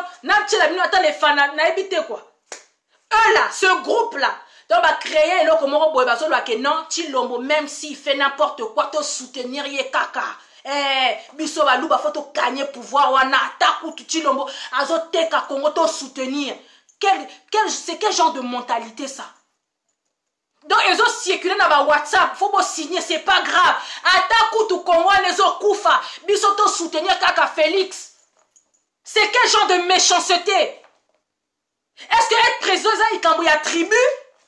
les fanas, n'habitez quoi? Eux là, ce groupe là, donc va créer le komoro boye baso que non, Tshilombo, même s'il fait n'importe quoi, te soutenir yé kaka. Biso ba louba faut te gagner pouvoir wana taku Tshilombo, azo teka Congo te soutenir. C'est quel genre de mentalité ça? Donc, ils ont circulé dans ma WhatsApp. Faut pas signer, c'est pas grave. Ataku tu Congo, les ont koufa. Bisoto soutenir Kaka Félix. C'est quel genre de méchanceté? Est-ce que être président, il y a tribu?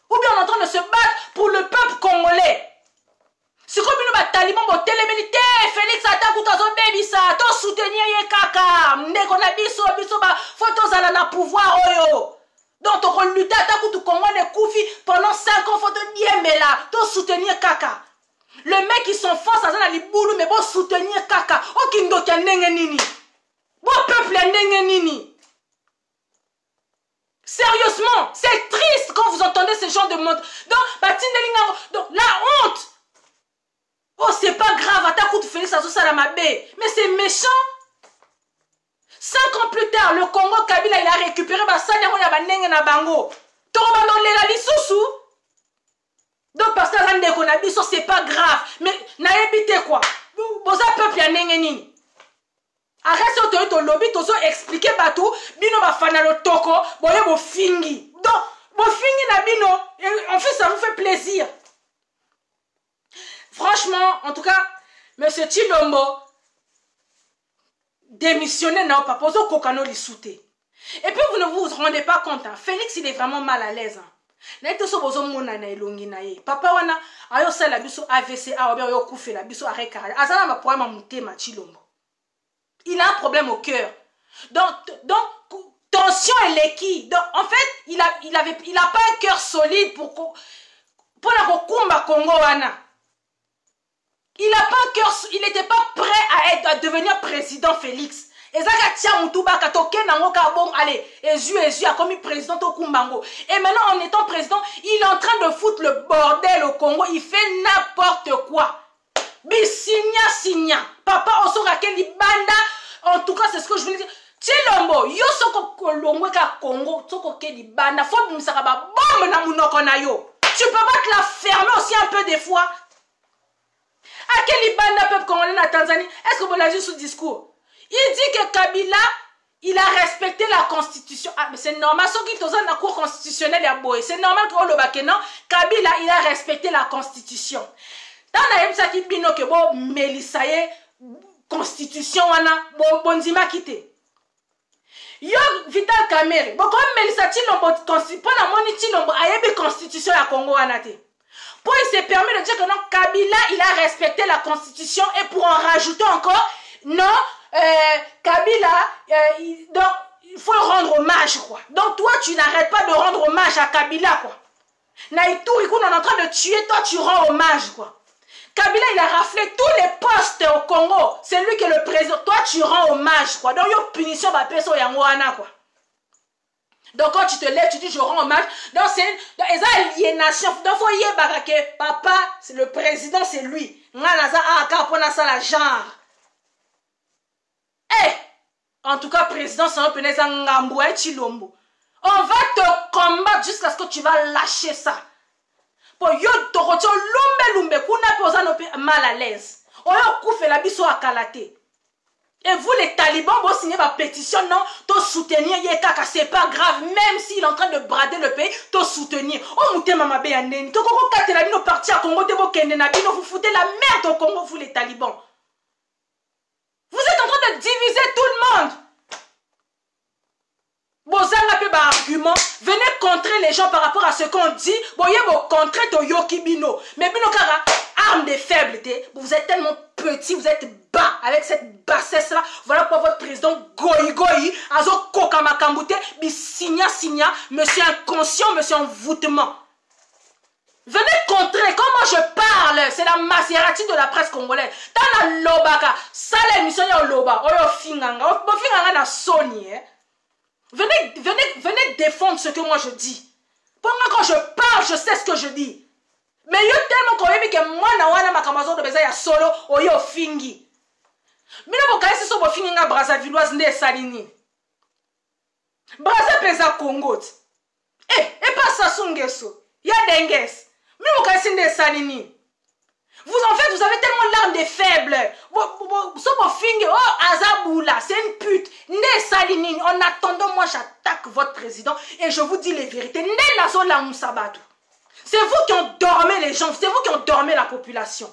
Ou bien on est en train de se battre pour le peuple congolais? C'est comme une taliban, mon télémilité. Félix Ataku, t'as un baby ça. T'as soutenir Ye Kaka. Ndeko na biso, faut t'en aller na pouvoir, oyo. Donc, on lutte à tout Congo, les Koufi pendant 5 ans, faut te bien, mais là, tu soutenir Kaka. Le mec qui s'enfonce dans les boulot, mais bon, soutenir Kaka. Oh, qui n'dote un nini. Bon, peuple, un nini. Sérieusement, c'est triste quand vous entendez ce genre de monde. Donc, la honte. Oh, c'est pas grave, à ta coup de Félix, ça se mais c'est méchant. 5 ans plus tard, le Congo Kabila il a récupéré bango. Donc parce que c'est pas grave. Mais n'habitez quoi? Vous avez peuple ya nini. Arrête to lobby to expliquer batou bino ba fanalo toko boye bo fingi. Donc bo fingi na bino en fait ça vous fait plaisir. Franchement, en tout cas, monsieur Tshilombo démissionner non pas poser kokano li souté. Et puis vous ne vous rendez pas compte, hein? Félix il est vraiment mal à l'aise. Papa wana ayo sala biso AVC ayo koufe la biso arrêt cardiaque. Azala ma problème mutema Tshilombo. Il a un problème au cœur. Donc tension et l'équipe. Donc en fait, il a pas un cœur solide pour la kokumba Congo wana. Il n'a pas un cœur, il n'était pas prêt à devenir président Félix. Et maintenant en étant président, il est en train de foutre le bordel au Congo. Il fait n'importe quoi. Signa. Papa Osora Keli Banda. En tout cas, c'est ce que je voulais dire. Tshilombo, yo soko kolongwe ka Congo, soko Keli Banda. Faut que ba bombe na munoko na yo. Tu peux pas te la fermer aussi un peu des fois. À quel banda peuple congolais na Tanzanie? Est-ce que vous l'avez vu sous discours? Il dit que Kabila, il a respecté la constitution. Ah, mais c'est normal, ceux qui sont dans la cour constitutionnelle, c'est normal que le Bakena, Kabila, il a respecté la constitution. Dans la MSA qui bino que bon, Mélissaye, constitution, wana, bon, bonzima quitté. Yo Vital Kamerhe boko melisa Tshilombo pour la moni Tshilombo ayebi constitution ya Congo wanate. Pour il se permet de dire que non, Kabila il a respecté la constitution et pour en rajouter encore non Kabila donc il faut rendre hommage quoi. Donc toi tu n'arrêtes pas de rendre hommage à Kabila quoi. Naïtouri qu'on est en train de tuer, toi tu rends hommage quoi. Kabila il a raflé tous les postes au Congo. C'est lui qui est le président. Toi tu rends hommage quoi. Donc il y a une punition bah peso yangoana quoi. Donc quand tu te lèves, tu dis je rends hommage. Donc c'est aliénation. Donc faut y aller que papa, c'est le président, c'est lui. La genre. Eh, en tout cas président, c'est un peu Tshilombo. On va te combattre jusqu'à ce que tu vas lâcher ça. Pour yo torocho lumbe kuna posa mal à l'aise. Oyo koufe la biso akalate. Et vous les talibans, vous signez ma pétition, non, to soutenir Yekaka, c'est pas grave, même s'il est en train de brader le pays, to soutenir. Oh, mouté mama béaneni, to koko kate la bino parti à Congo, te bo kende na bino, vous foutez la merde au Congo, vous les talibans. Vous êtes en train de diviser tout le monde. Bozanga pe ba argument, venez contrer les gens par rapport à ce qu'on dit, boye bo contrer to yoki bino. Mais bino kara, arme des faibles, vous êtes tellement petit, vous êtes bas avec cette bassesse là. Voilà pour votre président Goï azo koka makambute bi signa monsieur inconscient, monsieur envoûtement. Venez contrer comment je parle, c'est la Maserati de la presse congolaise. Tana lobaka, sale émission ya loba, oyo finganga, bo finganga na soni Venez défendre ce que moi je dis. Pendant quand je parle, je sais ce que je dis. Mais il y a tellement qu'on dit que moi, na makamazo de beza ya solo, oyo fingi. Mais non, quand c'est so bo fingi nga Brazzavilloise ne salini. Brazza pesa Congo. Et pas ça songeso. Il y a dengues. Mais non, quand c'est ne salini. Vous en fait, vous avez tellement l'arme des faibles. Oh, Azaboula, c'est une pute. Ne Salinine, en attendant, moi j'attaque votre président et je vous dis les vérités. Ne Nazola Moussabadou. C'est vous qui endormez les gens, c'est vous qui endormez la population.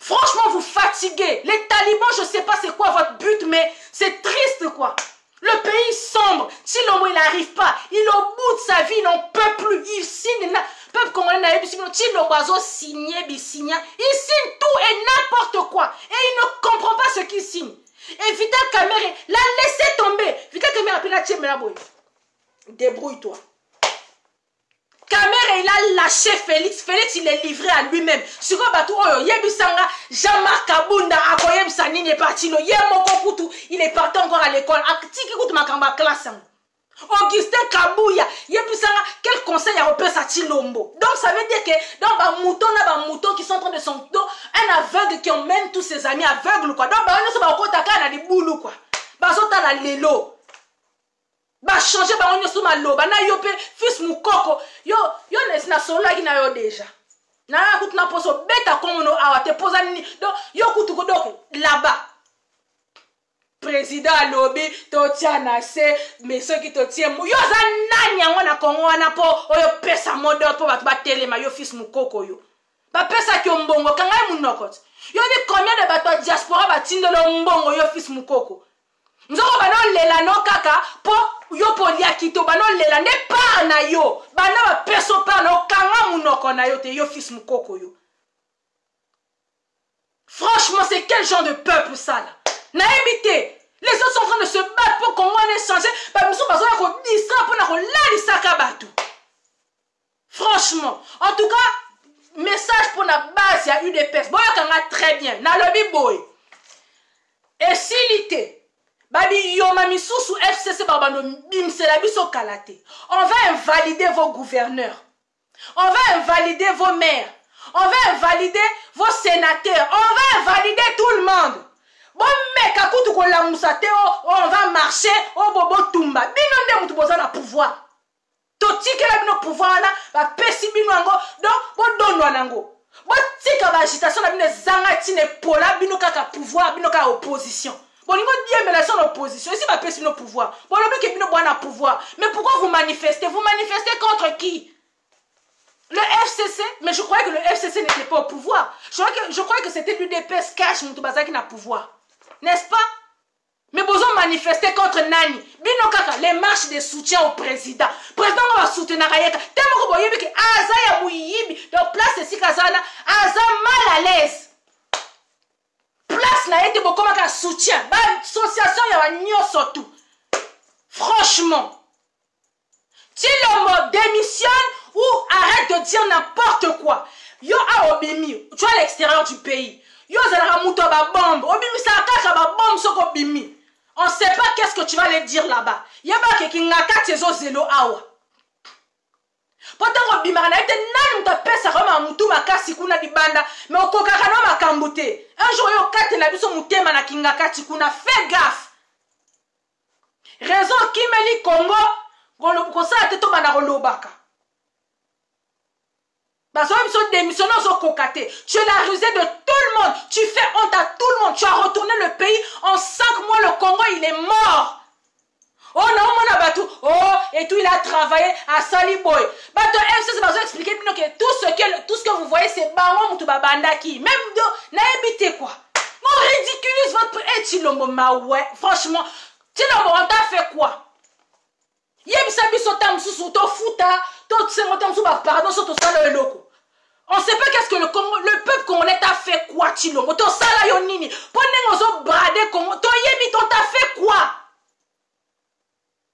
Franchement, vous fatiguez. Les talibans, je ne sais pas c'est quoi votre but, mais c'est triste quoi. Le pays sombre. Tshilombo, il n'arrive pas. Il est au bout de sa vie, il n'en peut plus. Il signe. Peuple congolais n'a pas Tshilombo a signé, il signe tout et n'importe quoi. Et il ne comprend pas ce qu'il signe. Et Vital Kamerhe l'a laissé tomber. Vital Kamerhe a pris la tienne, débrouille-toi. Kamerhe, il a lâché Félix. Félix, il est livré à lui-même. Sur quoi bateau, Yebisanga, Jean-Marc Kabunda, Akoyem Sanine est parti. Il est parti encore à l'école. Tiki kout makamba classe. Augustin Kabouya, Yebisanga, quel conseil a repéré sa Tshilombo? Donc ça veut dire que dans les moutons qui sont en train de son dos, un aveugle qui emmène tous ses amis aveugles quoi. Donc on se bat au côté à des boulot quoi. Bazota la lelo. Ba changer ba onyo suma loba na yo pe fils mukoko yo na solo ki na yo déjà na kutu na poso beta comme no awa te posa ni donc yo kutu ko donc là-bas président lobi to tiana se mais ceux qui to tient yo za nanya ngona kongo wana po oyo pesa model po ba telema yo fils mukoko yo ba pesa ki mbongo kanga munoko yo ni combien de bato diaspora ba tindelo mbongo yo fils mukoko nzoko bana lela no kaka po yo polia kito bana lela ne pa na yo bana ba peso pa no kanga munoko na yo te yo fils mukoko yo. Franchement, c'est quel genre de peuple ça là? Na évité. Les autres sont en train de se battre pour qu'on ait changé. Bah nous sommes besoin de distraire pour nous la sakabatu. Franchement, en tout cas, message pour la base, il y a eu des personnes. Bon, il y a très bien. Na lobby boy. Et s'il était Babi Yomami Soussou FCC Barbano Bimsela Biso Kalate. On va invalider vos gouverneurs. On va invalider vos maires. On va invalider vos sénateurs. On va invalider tout le monde. Bon mec, à coup de la moussate, on va marcher au bobo tumba. Bino de besoin de pouvoir. Toti que la bino pouvoir là, va pessi bino ango. Donc, bon don wanango. Bon tika ba agitation la bino zanga tine pola bino kaka pouvoir, bino kaka opposition. Bon, il faut dire, mais la seule opposition, ici, ma personne au pouvoir. Bon, le mec est venu boire au pouvoir. Mais pourquoi vous manifestez? Vous manifestez contre qui? Le FCC? Mais je croyais que le FCC n'était pas au pouvoir. Je croyais que c'était l'UDPS cash, Moutoubaza qui n'a pouvoir. N'est-ce pas? Mais besoin manifester contre nani. Bino kaka, les marches de soutien au président. Président va soutenir Ayeka. Tellement que vous voyez que Aza ya Mouyibi, donc place ici Kazana, Aza mal à l'aise. Place na été beaucoup de soutien. Bah, association ya nyo surtout. Franchement. Tshilombo démissionne ou arrête de dire n'importe quoi. Yo a obimi, tu vois à l'extérieur du pays. Yo zala muto ba bombe, obimi sa kaka ba bombe soko bimi. On ne sait pas qu'est-ce que tu vas leur dire là-bas. Il y a pas quelqu'un qui a 4 zélo awa. Pourtant, il y a un jour, il y a 4 fais gaffe. Raison qui me dit Congo, tu es la rusée de tout le monde. Tu fais honte à tout le monde. Tu as retourné le pays. En 5 mois, le Congo, il est mort. Oh non, mon abatou. Oh, et tout, il a travaillé à Saliboy. Bato MC, c'est pas expliquer que tout ce que vous voyez, c'est Baron Moutubabandaki. Même de n'habitez quoi. On ridiculise votre. Et Tshilombo, ma ouais. Franchement, Tshilombo, on t'a fait quoi? On ne sait pas qu'est-ce que le peuple congolais t'a fait quoi, Tshilombo. Ton sala yonini. Prenez nos bradés Congo. Ton yébi, ton t'a fait quoi?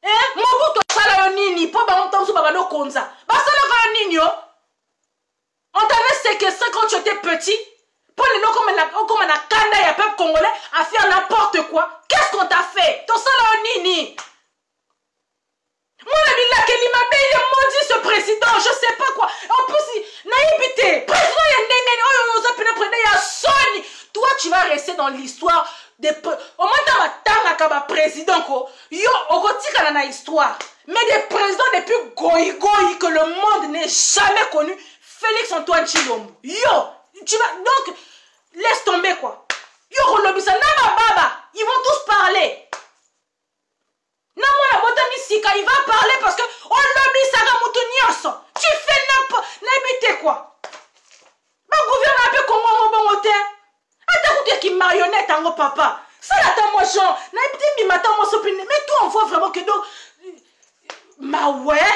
Hein? Mon ton sala yonini. Pour ba on t'en sous babano konza. Ba sala yonini yo. On t'avait séquestré quand tu étais petit. Pour les noms comme on a kanda ya peuple congolais à faire n'importe quoi. Qu'est-ce qu'on t'a fait? Ton sala yonini. Moi, il est maudit ce président, je sais pas quoi. En plus, naïbité, président, il y a Sony. Toi, tu vas rester dans l'histoire des. Au moins, tu as président, yo, on na histoire. Mais des présidents les plus goï que le monde n'ait jamais connu, Félix Antoine Tshilombo. Yo, tu vas. Donc, laisse tomber, quoi. Yo, Rolobisa, Nama Baba, ils vont tous parler. Non, moi, il va parler parce que on lobby ça. Tu fais n'importe quoi. Ma gouverneur un peu comme moi, mon bon hôtel. Attends, qui marionnette, en papa. Ça, là, moi, Jean. Mais toi, on voit vraiment que donc. Ma ouais.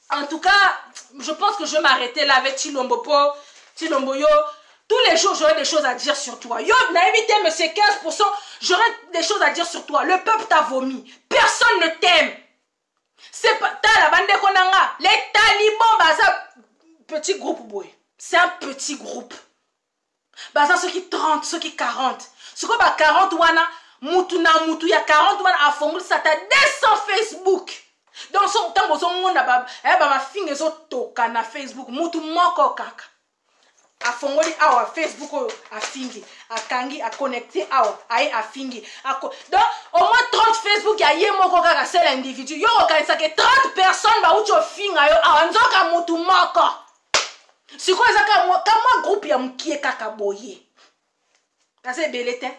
En tout cas, je pense que je vais m'arrêter là avec Tshilombo yo. Tous les jours, j'aurai des choses à dire sur toi. Yo, naïvité, mais c'est 15%. J'aurai des choses à dire sur toi. Le peuple t'a vomi. Personne ne t'aime. C'est pas. T'as la bande de Konanga. Les talibans, bah ça. Petit groupe, boy. C'est un petit groupe. Bah ça, ceux qui 30, ceux qui 40. Ce qu'on va 40 wana. Moutou, il y a 40 wana à Fongol, ça t'a 200 Facebook. Dans son temps, son monde, ma fille, ils ont toka na Facebook. Moutou, moko kaka. A fongoli awa Facebook a fingi a kangi a connecté awa a fingi donc au moins 30 Facebook ya ye moko kaka seul individu yo okanisa ke 30 personnes ba ucho finga yo awa nzoka mutu moko siko ezaka kama groupe ya mkie kaka boye kase belete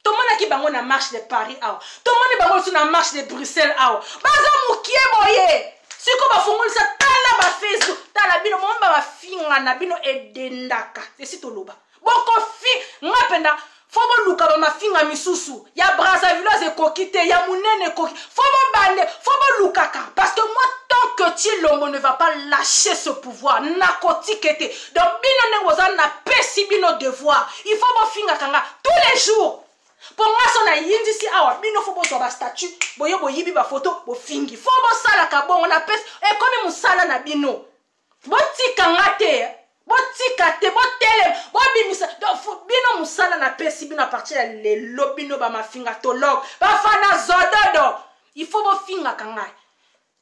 tout le monde qui bango na marche de Paris awa tout le monde bango sur na marche de Bruxelles awa baza mkie boye siko ba fongoli sa tala ba Facebook tala bino mo ba finga na bino edendaka c'est to loba boko fi ngapenda fobo luka ba mafinga misusu ya Brazzaville ze kokite ya munene koki fobo bande fobo lukaka parce que moi tant que Tshilombo ne va pas lâcher ce pouvoir nakotikete donc bino ne wozana na pesi bino devoir il faut bo finga kanga tous les jours. Pour moi, son a yindi si awa bino faut bo ba statut boyo bo yibi ba photo bo fingi faut bo sala ka bon on appelle et comme musala na bino bo tikanga te bo tikate bo tele bo bimisa donc bino musala na pesi bino à partir les lobino ba mafinga tolog ba fana zododo il faut bo finga kanga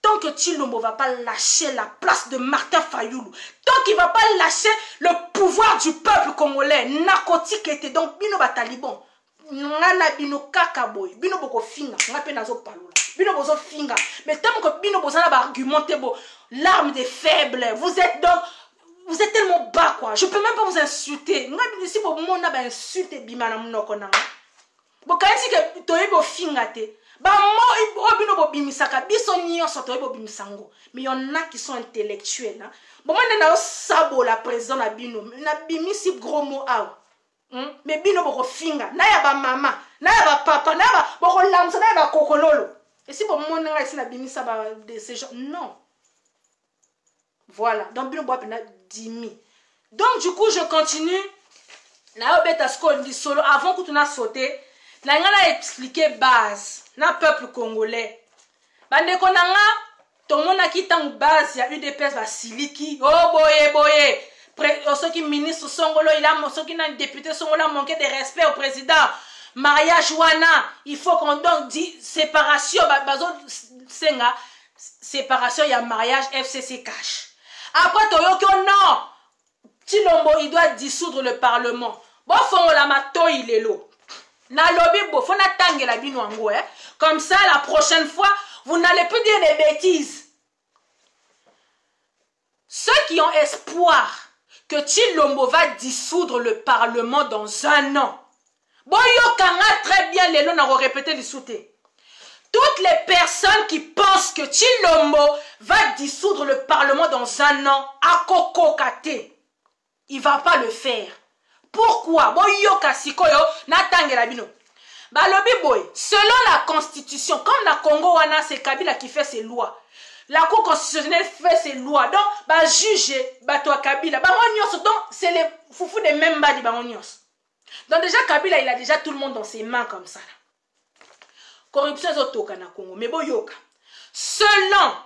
tant que Tshilombo va pas lâcher la place de Martin Fayoulou tant qu'il va pas lâcher le pouvoir du peuple congolais narcotique était donc bino ba taliban ngana bino kaka boy bino boko finga ngape nazo palola bino bozo finga mais tant que bino bozana ba argumenter bo l'arme des faibles vous êtes tellement bas quoi je peux même pas vous insulter ngapi si bo mona ba insulter bimana munoko nanga bo kanisi ke toye bo finga te ba mo bino bo bimisaka biso nyonso toye bo bimisango mais il y en a qui sont intellectuels hein bon moi na sabo la président na bino na bimisi gros mot awa Mais bino boko finga, na ya ba mama, na ya ba papa, na ya ba boko lamsa, na ya ba kokololo. Et si pour moi nga ici na bimisa ba de ces gens, non. Voilà, donc bino boa pena 10 000. Donc du coup je continue. Na obeta sko ndi solo avant que tu na sauté, na nga na expliquer base na peuple congolais. Bande ko na nga to mona ki tang base ya UDPS ba siliki. Oh boye. Ceux qui ministre Songolo, ceux qui n'ont député Songolo manqué de respect au président. Mariage wana, il faut qu'on donc dit séparation, séparation, il y a mariage, FCC cash. Après, Toyoko, non, Tilombo, il doit dissoudre le Parlement. Bon, faut la mato, il est là. Na lobby, bon, faut na tangue la binouango, hein. Comme ça, la prochaine fois, vous n'allez plus dire des bêtises. Ceux qui ont espoir que Tshilombo va dissoudre le Parlement dans 1 an. Boyokanga très bien, les noms n'ont répété les sautés. Toutes les personnes qui pensent que Tshilombo va dissoudre le Parlement dans 1 an, à Koko Kate, il ne va pas le faire. Pourquoi? Boyoka sikoyo natange rabino. Balobi boy, selon la constitution, comme la Congo wana, c'est Kabila qui fait ses lois. La Cour constitutionnelle fait ses lois. Donc, bah juger, bah toi Kabila, bah on donc c'est les foufous des mêmes badi, bah on. Donc déjà Kabila, il a déjà tout le monde dans ses mains comme ça. Corruption est au toka na Congo, mais boyoka. Selon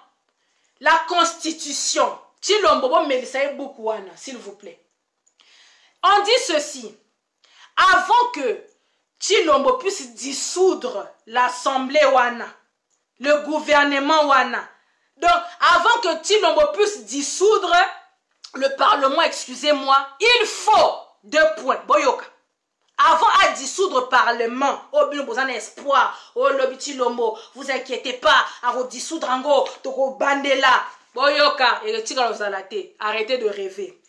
la constitution, Tshilombo bo melisaye beaucoup wana, s'il vous plaît. On dit ceci, avant que Tshilombo puisse dissoudre l'Assemblée wana, le gouvernement wana. Donc, avant que Tshilombo puisse dissoudre le Parlement, excusez-moi, il faut 2 points. Boyoka. Avant à dissoudre le Parlement, oh bien, vous en espoir, oh lobby Tshilombo, vous inquiétez pas, à dissoudre Ango, toko bandela. Boyoka, et le arrêtez de rêver.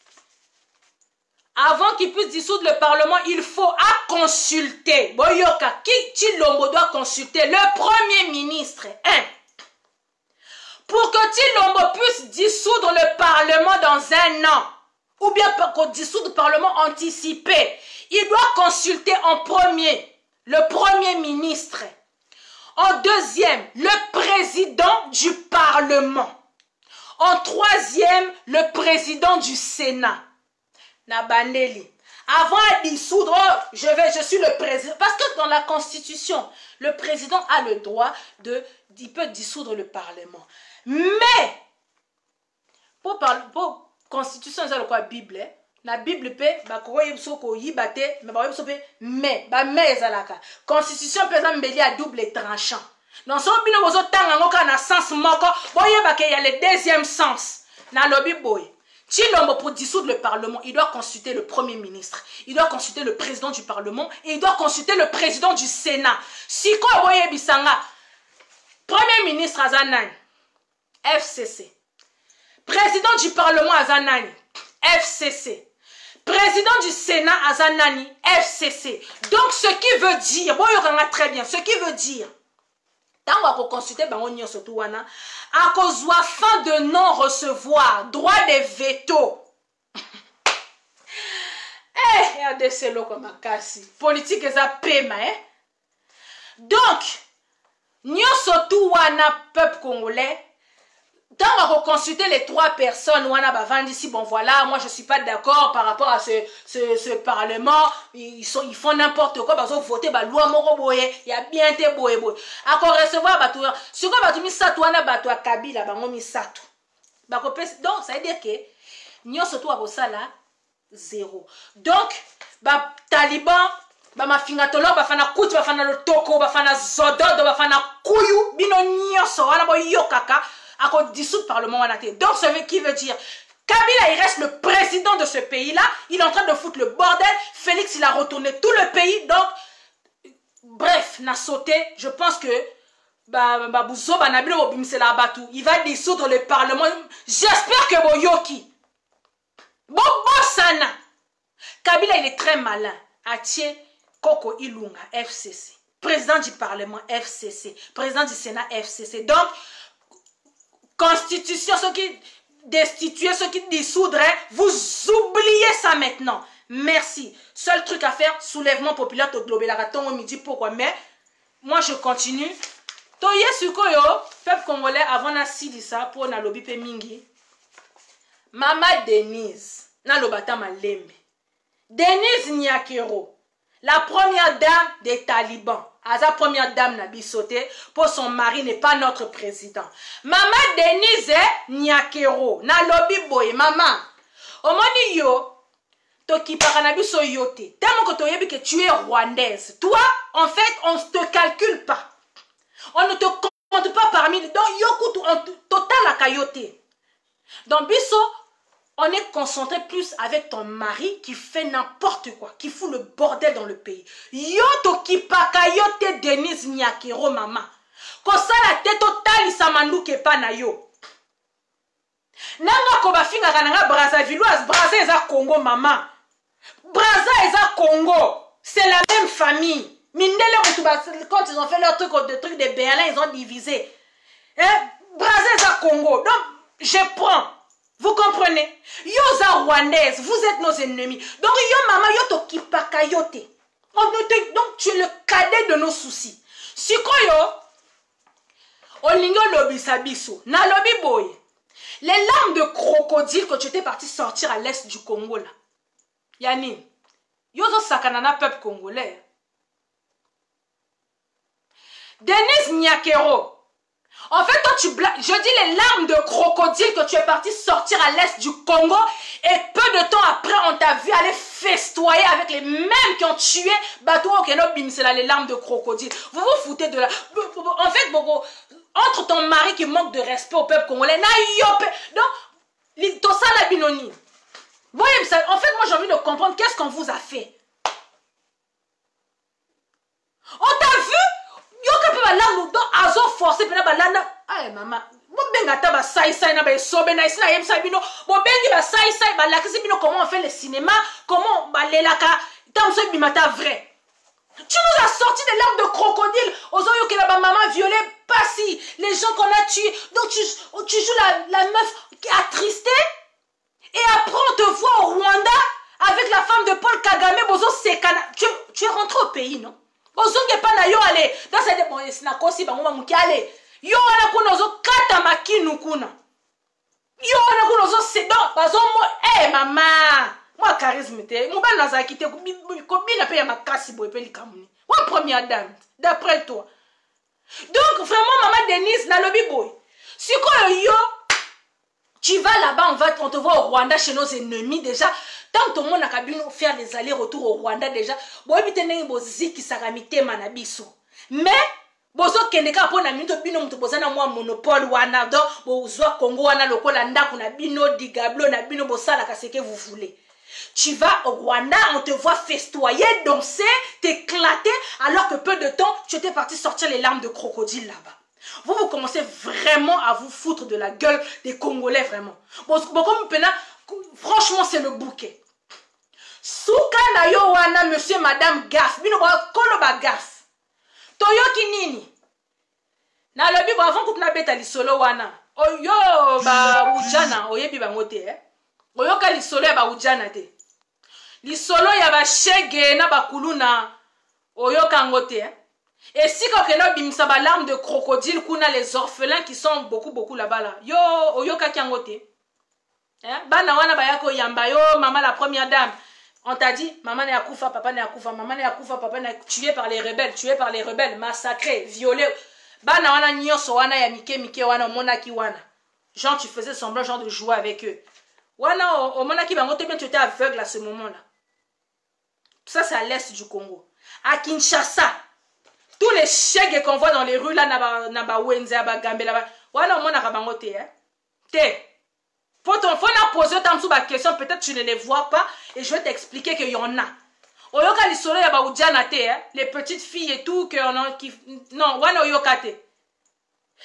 Avant qu'il puisse dissoudre le Parlement, il faut consulter. Boyoka, qui Tshilombo doit consulter? Le Premier ministre. Pour que Tshilombo puisse dissoudre le Parlement dans 1 an, ou bien pour dissoudre le Parlement anticipé, il doit consulter en premier le Premier ministre, en deuxième le président du Parlement, en troisième le président du Sénat. Nabandeli. Avant de dissoudre, oh, je suis le président. Parce que dans la Constitution, le président a le droit il peut dissoudre le Parlement. Mais, pour Constitution, c'est quoi Bible? La Bible peut, Constitution peut être à double tranchant. Dans son bino bozo tanga na sens moko, boye ba il y a le deuxième sens. Na lobby boy. Tshilombo pour dissoudre le Parlement, il doit consulter le Premier ministre, il doit consulter le président du Parlement et il doit consulter le président du Sénat. Siko boye bisanga. Premier ministre Azanani, FCC. Président du Parlement Azanani, FCC. Président du Sénat Azanani, FCC. Donc ce qui veut dire, bon, il y a très bien, ce qui veut dire, tant qu'on va consulter, surtout, à cause de fin de non-recevoir, droit de veto. Regardez ce lot comme un cassi. Politique est à paiement. Donc, nous surtout, peuple congolais, tant qu'on va consulter les 3 personnes, on a ici, bon voilà, moi je ne suis pas d'accord par rapport à ce Parlement, ils font n'importe quoi, ils ont voté la loi Moroboye, il y a bien été boye. À quoi recevoir, ce qu'on va dire, Misato, on a Kabila, Misato. Donc ça veut dire que nous surtout à ça là, 0. Donc, Taliban, mafingatolo, bafana kuti, bafana lotoko, bafana zododo, bafana kuyu, bino nyoso, wana bo yokaka. À cause dissoudre le Parlement. Donc, ce qui veut dire, Kabila, il reste le président de ce pays-là. Il est en train de foutre le bordel. Félix, il a retourné tout le pays. Donc, bref, n'a sauté. Je pense que il va dissoudre le Parlement. J'espère que Boyoki. Sana. Kabila, il est très malin. Atie Koko Ilunga, FCC. Président du Parlement, FCC. Président du Sénat, FCC. Donc, Constitution, ceux qui destituent, ceux qui dissoudraient, vous oubliez ça maintenant. Merci. Seul truc à faire, soulèvement populaire, to globé la raton au midi, pourquoi? Mais, moi je continue. Toye sukoyo, peuple congolais, avant na sidi ça, pour na lobi pe mingi. Mama Denise, na lobata malembe. Denise Nyakero, la première dame des talibans. Sa première dame n'a bissoté pour son mari n'est pas notre président. Mama Denise Nyakero, na lobi boy, maman. Omoni yo, toki paranabiso yote. Tellement que toyebi que tu es rwandaise. Toi, en fait, on ne te calcule pas. On ne te compte pas parmi les... Donc, yokutu, on total la cailloté. Donc, biso, on est concentré plus avec ton mari qui fait n'importe quoi, qui fout le bordel dans le pays. Yoto ki pa cailloté Denise Nyakero, maman. Kosa la tête total, isamandu ke pa na yo. Nanga koba finga kananga Brazzavilloise, Brazza eza Congo, maman. Brazza eza Congo. C'est la même famille. Mindele, quand ils ont fait leur truc de Berlin, ils ont divisé. Hein? Brazza eza Congo. Donc, je prends. Vous comprenez? Yo za rwandaise, vous êtes nos ennemis. Donc, yo maman, yo to kipaka yote. Donc, tu es le cadet de nos soucis. Siko yo, olingo lobi sabiso, na lobi boy. Les larmes de crocodile que tu étais parti sortir à l'est du Congo là. Yani, yo zo sakanana peuple congolais. Denise Nyakero. En fait, toi, tu blagues. Je dis les larmes de crocodile que tu es parti sortir à l'est du Congo. Et peu de temps après, on t'a vu aller festoyer avec les mêmes qui ont tué Batou Okeno Bimsela, les larmes de crocodile. Vous vous foutez de la... En fait, entre ton mari qui manque de respect au peuple congolais, donc, Tosa la binoni. En fait, moi, j'ai envie de comprendre qu'est-ce qu'on vous a fait. On t'a vu? Yo ka pe la ludo azo forcer pe na balanda ay mama mo benga ta ba sai na ba sobe na isina yem sa bino mo bengi ba sai ba la kisi bino comment on fait le cinéma, comment ba lelaka tam so bimata vrai. Tu nous as sorti des larmes de crocodile aux oyo que la maman violée pas si les gens qu'on a tués. Donc tu joues la meuf qui est attristée et après on te voit au Rwanda avec la femme de Paul Kagame bozo sekana. Tu es rentré au pays, non? Ozonge pa na yo ale dans cette bon sina kosi bango mamuki ale yo wana kuna ozo kata makinu kuna yo wana kuna ozo sedon bazo mo mama moi charisme te mo ba naza kite ko bina pe ya makasi boy pe likamuni wa première dame d'après toi. Donc vraiment maman Denise na lobi boy siko yo tu vas là-bas on te voit au Rwanda chez nos ennemis déjà. Tant que monde a faire des allers-retours au Rwanda déjà, mais bozo kendeka pona minto bino muto bozana mwa monopole wana donc bozwa Congo wana lokola ndako na bino digablo na bino bosala ka ce que vous voulez. Tu vas au Rwanda, on te voit festoyer, danser, t'éclater, alors que peu de temps, tu étais parti sortir les larmes de crocodile là-bas. Vous commencez vraiment à vous foutre de la gueule des Congolais, vraiment. Bon comme franchement, c'est le bouquet. Souka na yo wana, monsieur, madame gaffe. Bino ba kolo ba gaffe. Toyo kinini. Na lobi ba avant kuti na beta lisolo wana. Oyo ba ujana, oyebi ba ngote Oyo ka lisolo ya ba ujana te. Lisolo ya ba shege na ba kuluna. Oyo ka ngote Et si quand on a bimisa ba larme de crocodile kuna les orphelins qui sont beaucoup là-bas là. Yo oyo ka kiangote. Bana wana bayako yamba yo maman la première dame. On t'a dit maman ne akufa papa ne akufa maman ne akufa papa ne tué par les rebelles massacrés violés. Bana wana nyoso wana ya mike wana monaki wana. Genre tu faisais semblant genre de jouer avec eux. Wana au monaki bango te bien tu étais aveugle à ce moment-là. Tout ça c'est à l'est du Congo. À Kinshasa, tous les chèques qu'on voit dans les rues là naba wenze aba gambe là wana au monaka bango te Te faut poser tant sous ma question, peut-être tu ne les vois pas et je vais t'expliquer qu'il y en a. Oyoka lisolo ya ba ujana te les petites filles et tout que on a qui non, wana oyoka te.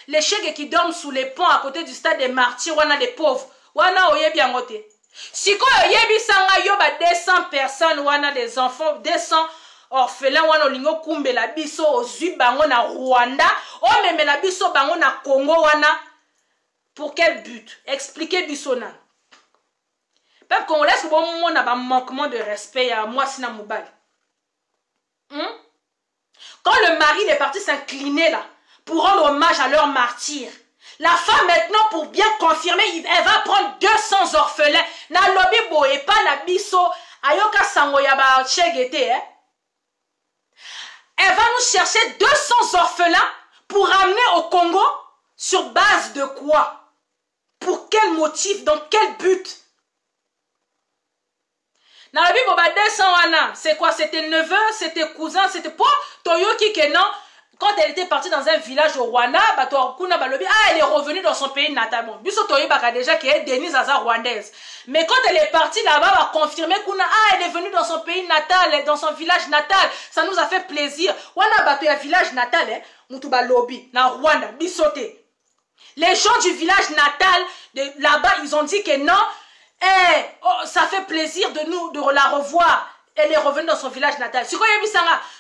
Les chèques qui dorment sous les ponts à côté du stade des martyrs, wana les pauvres. Wana oyebi yango te. Siko oyebi sanga yo ba 200 personnes wana des enfants 200 orphelins wana olingo kumbela biso ozwi bango na Rwanda, o memela biso bango na Congo wana. Pour quel but? Expliquez Bissona. Peuple congolais, est-ce que bon, on a un manquement de respect à moi, Sina Moubali? Quand le mari est parti s'incliner là, pour rendre hommage à leur martyr, la femme maintenant, pour bien confirmer, elle va prendre 200 orphelins. Na lobby boye pas la biso, ayoka sango yaba chegete, hein? Elle va nous chercher 200 orphelins pour ramener au Congo sur base de quoi? Pour quel motif? Dans quel but? Nalabi boba 200 wana, c'est quoi? C'était neveu, c'était cousin, c'était pas Toyoki que non. Quand elle était partie dans un village au Rwanda, elle est revenue dans son pays natal. Bon, Biso Toyo Baka déjà qui est Denise Aza rwandaise. Mais quand elle est partie là-bas, elle a confirmé elle est venue dans son pays natal, dans son village natal. Ça nous a fait plaisir. Wana bato ya village natal, Mutuba Lobby, na Rwanda, Bisote. Les gens du village natal, là-bas, ils ont dit que non, ça fait plaisir de la revoir. Elle est revenue dans son village natal.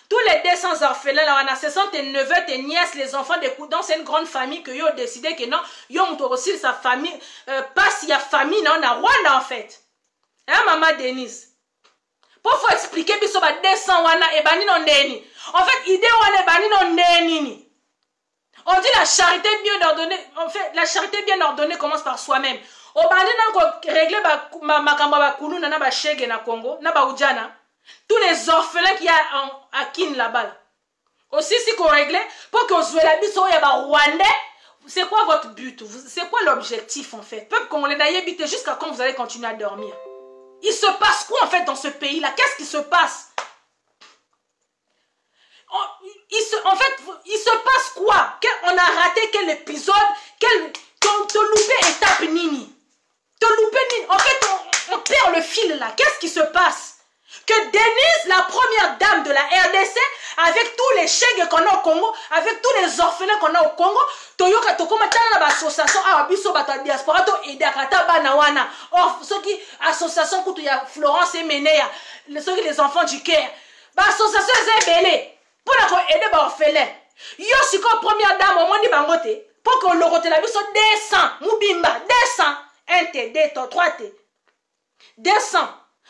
Tous les 200 orphelins, là, ce sont tes neveux, tes nièces, les enfants des coudons. C'est une grande famille que yo décidé que non, yo ont aussi sa famille. Pas s'il y a famille, non, on a Rwanda en fait. Hein, maman Denise? Pour faut expliquer, biso ba 200 wana, et bani non deni. En fait, idée wana, bani non deni. On dit la charité bien ordonnée. En fait, la charité bien ordonnée commence par soi-même. Au bani nan ko régler makamba ba kulu na ba shege na Congo, na ba ujana. Tous les orphelins qu'il y a à Kin là-bas. Aussi, si qu'on règle, pour que vous la biso ya ba Rwandais, c'est quoi votre but? C'est quoi l'objectif en fait? Peuple congolais d'habiter jusqu'à quand vous allez continuer à dormir? Il se passe quoi en fait dans ce pays-là? Qu'est-ce qui se passe? En fait, il se passe quoi? On a raté quel épisode? Te loupé étape nini? Te loupé nini? En fait, on perd le fil là. Qu'est-ce qui se passe? Que Denise, la première dame de la RDC, avec tous les chèques qu'on a au Congo, avec tous les orphelins qu'on a au Congo, Toyoka Tokoma Tana l'association Abiso Bata Diaspora to Edakata Banawana. Or, ceux qui association Koutuya Florence et Ménéa, ceux qui les enfants du Caire, l'association est belle pour aider les orphelins. Yo siko première dame au monde bangote pour que le rote la biso 200 Mubimba 200 1 T 2 T 3 T 200.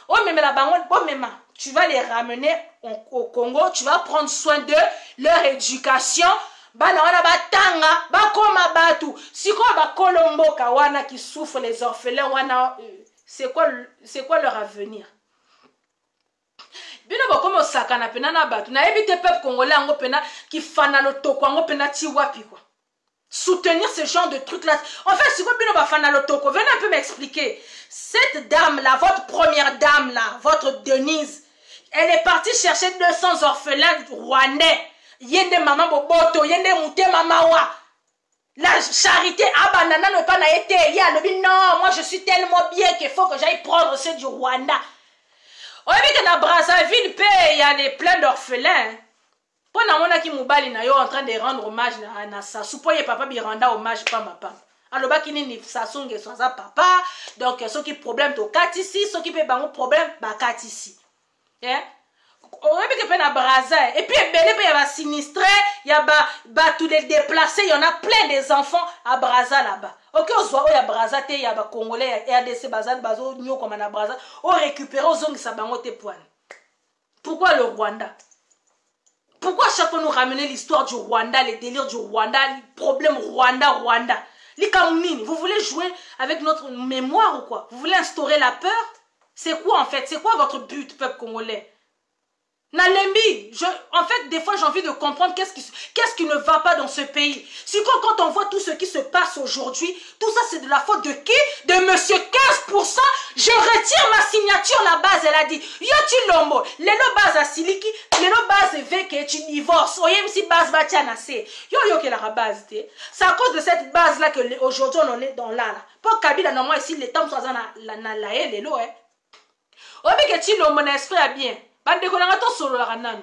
Oh, mais la bango, bon, maman, tu vas les ramener au Congo, tu vas prendre soin de leur éducation. Si quoi, Colombo, Kawana qui souffre, les orphelins, c'est quoi leur avenir? Bino comme Osaka pena na batu na éviter peuple congolais ngo pena qui fana lo toko ngo pena ti wapi quoi. Soutenir ce genre de trucs là. En fait, si vous bino ba fana lo toko, venez un peu m'expliquer. Cette dame là, votre première dame là, votre Denise, elle est partie chercher 200 orphelins rwandais. Yende maman boboto, yende mouté mamawa. La charité abanana ne pas na été. Il y a le non, moi je suis tellement bien qu'il faut que j'aille prendre ceux du Rwanda. On a vu que dans Brazzaville, il y a plein d'orphelins. Pendant mon aki Moubali na yo en train de rendre hommage à ça. Soupoye papa bi renda hommage pas ma papa. Alors ba kini ni sasunge soza papa. Donc ceux qui problème to kat ici, ceux qui pe bango problème ba kat ici. Hein? On a vu que na Brazza et puis belé il y a sinistré, il y a tous les déplacés, il y en a plein des enfants à Brazza là-bas. OK, on soit ya Brazza te ya ba congolais RDC bazan bazo nyo comme na Brazza, on récupère aux ongles sa bango te poil. Pourquoi le Rwanda? Pourquoi chaque fois nous ramener l'histoire du Rwanda, les délires du Rwanda, les problèmes Rwanda? Les Kamounini, vous voulez jouer avec notre mémoire ou quoi? Vous voulez instaurer la peur? C'est quoi en fait? C'est quoi votre but, peuple congolais? Nalembi, en fait, des fois, j'ai envie de comprendre qu'est-ce qui ne va pas dans ce pays. Si quand on voit tout ce qui se passe aujourd'hui, tout ça, c'est de la faute de qui? De monsieur 15%. Je retire ma signature, la base, elle a dit. Yoti lombo, lelo base à siliki, lelo base veke, tu divorces. Oyem si base batiana se. Yo que la base te. C'est à cause de cette base-là que aujourd'hui, on en est dans là. Pour Kabila, normalement, ici, les temps sont dans la lelo, hein. Oyem que tu lombo, n'a esprit à bien. Bande konanga to solo la ranane.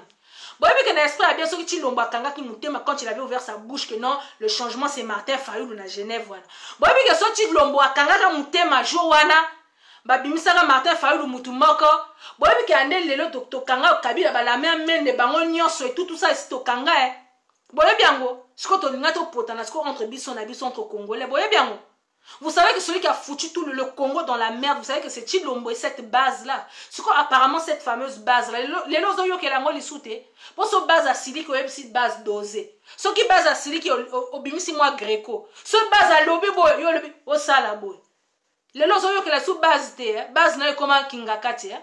Boyebi que na esprit a bien soki Tshilombo kanga ki mutema quand il avait ouvert sa bouche que non, le changement c'est Martin Fayulu na Genève wana. Boyebi que so Tshilombo kanga ka mutema jo wana, ba bimisaka Martin Fayulu mutu moko. Boyebi que ande lelo docteur kanga Kabila ba la même mende bango nyonso et tout ça c'est to kanga eh. Boyebi yango, siko to linga to potana siko entre biso na biso entre congolais. Boyebi yango. Vous savez que celui qui a foutu tout le Congo dans la merde, vous savez que c'est Tshilombo et cette base-là. C'est quoi apparemment cette fameuse base-là? Les lozo yo ke la ngoli soute. Pour ce base à Sili qui est une base dosée. Ce qui base à Sili qui est au bimisi moi Greco. Ce base à Lobi boy, yo Lobi, au sala boy. Les lozo yo ke la sous base de, base na comme Kingakati.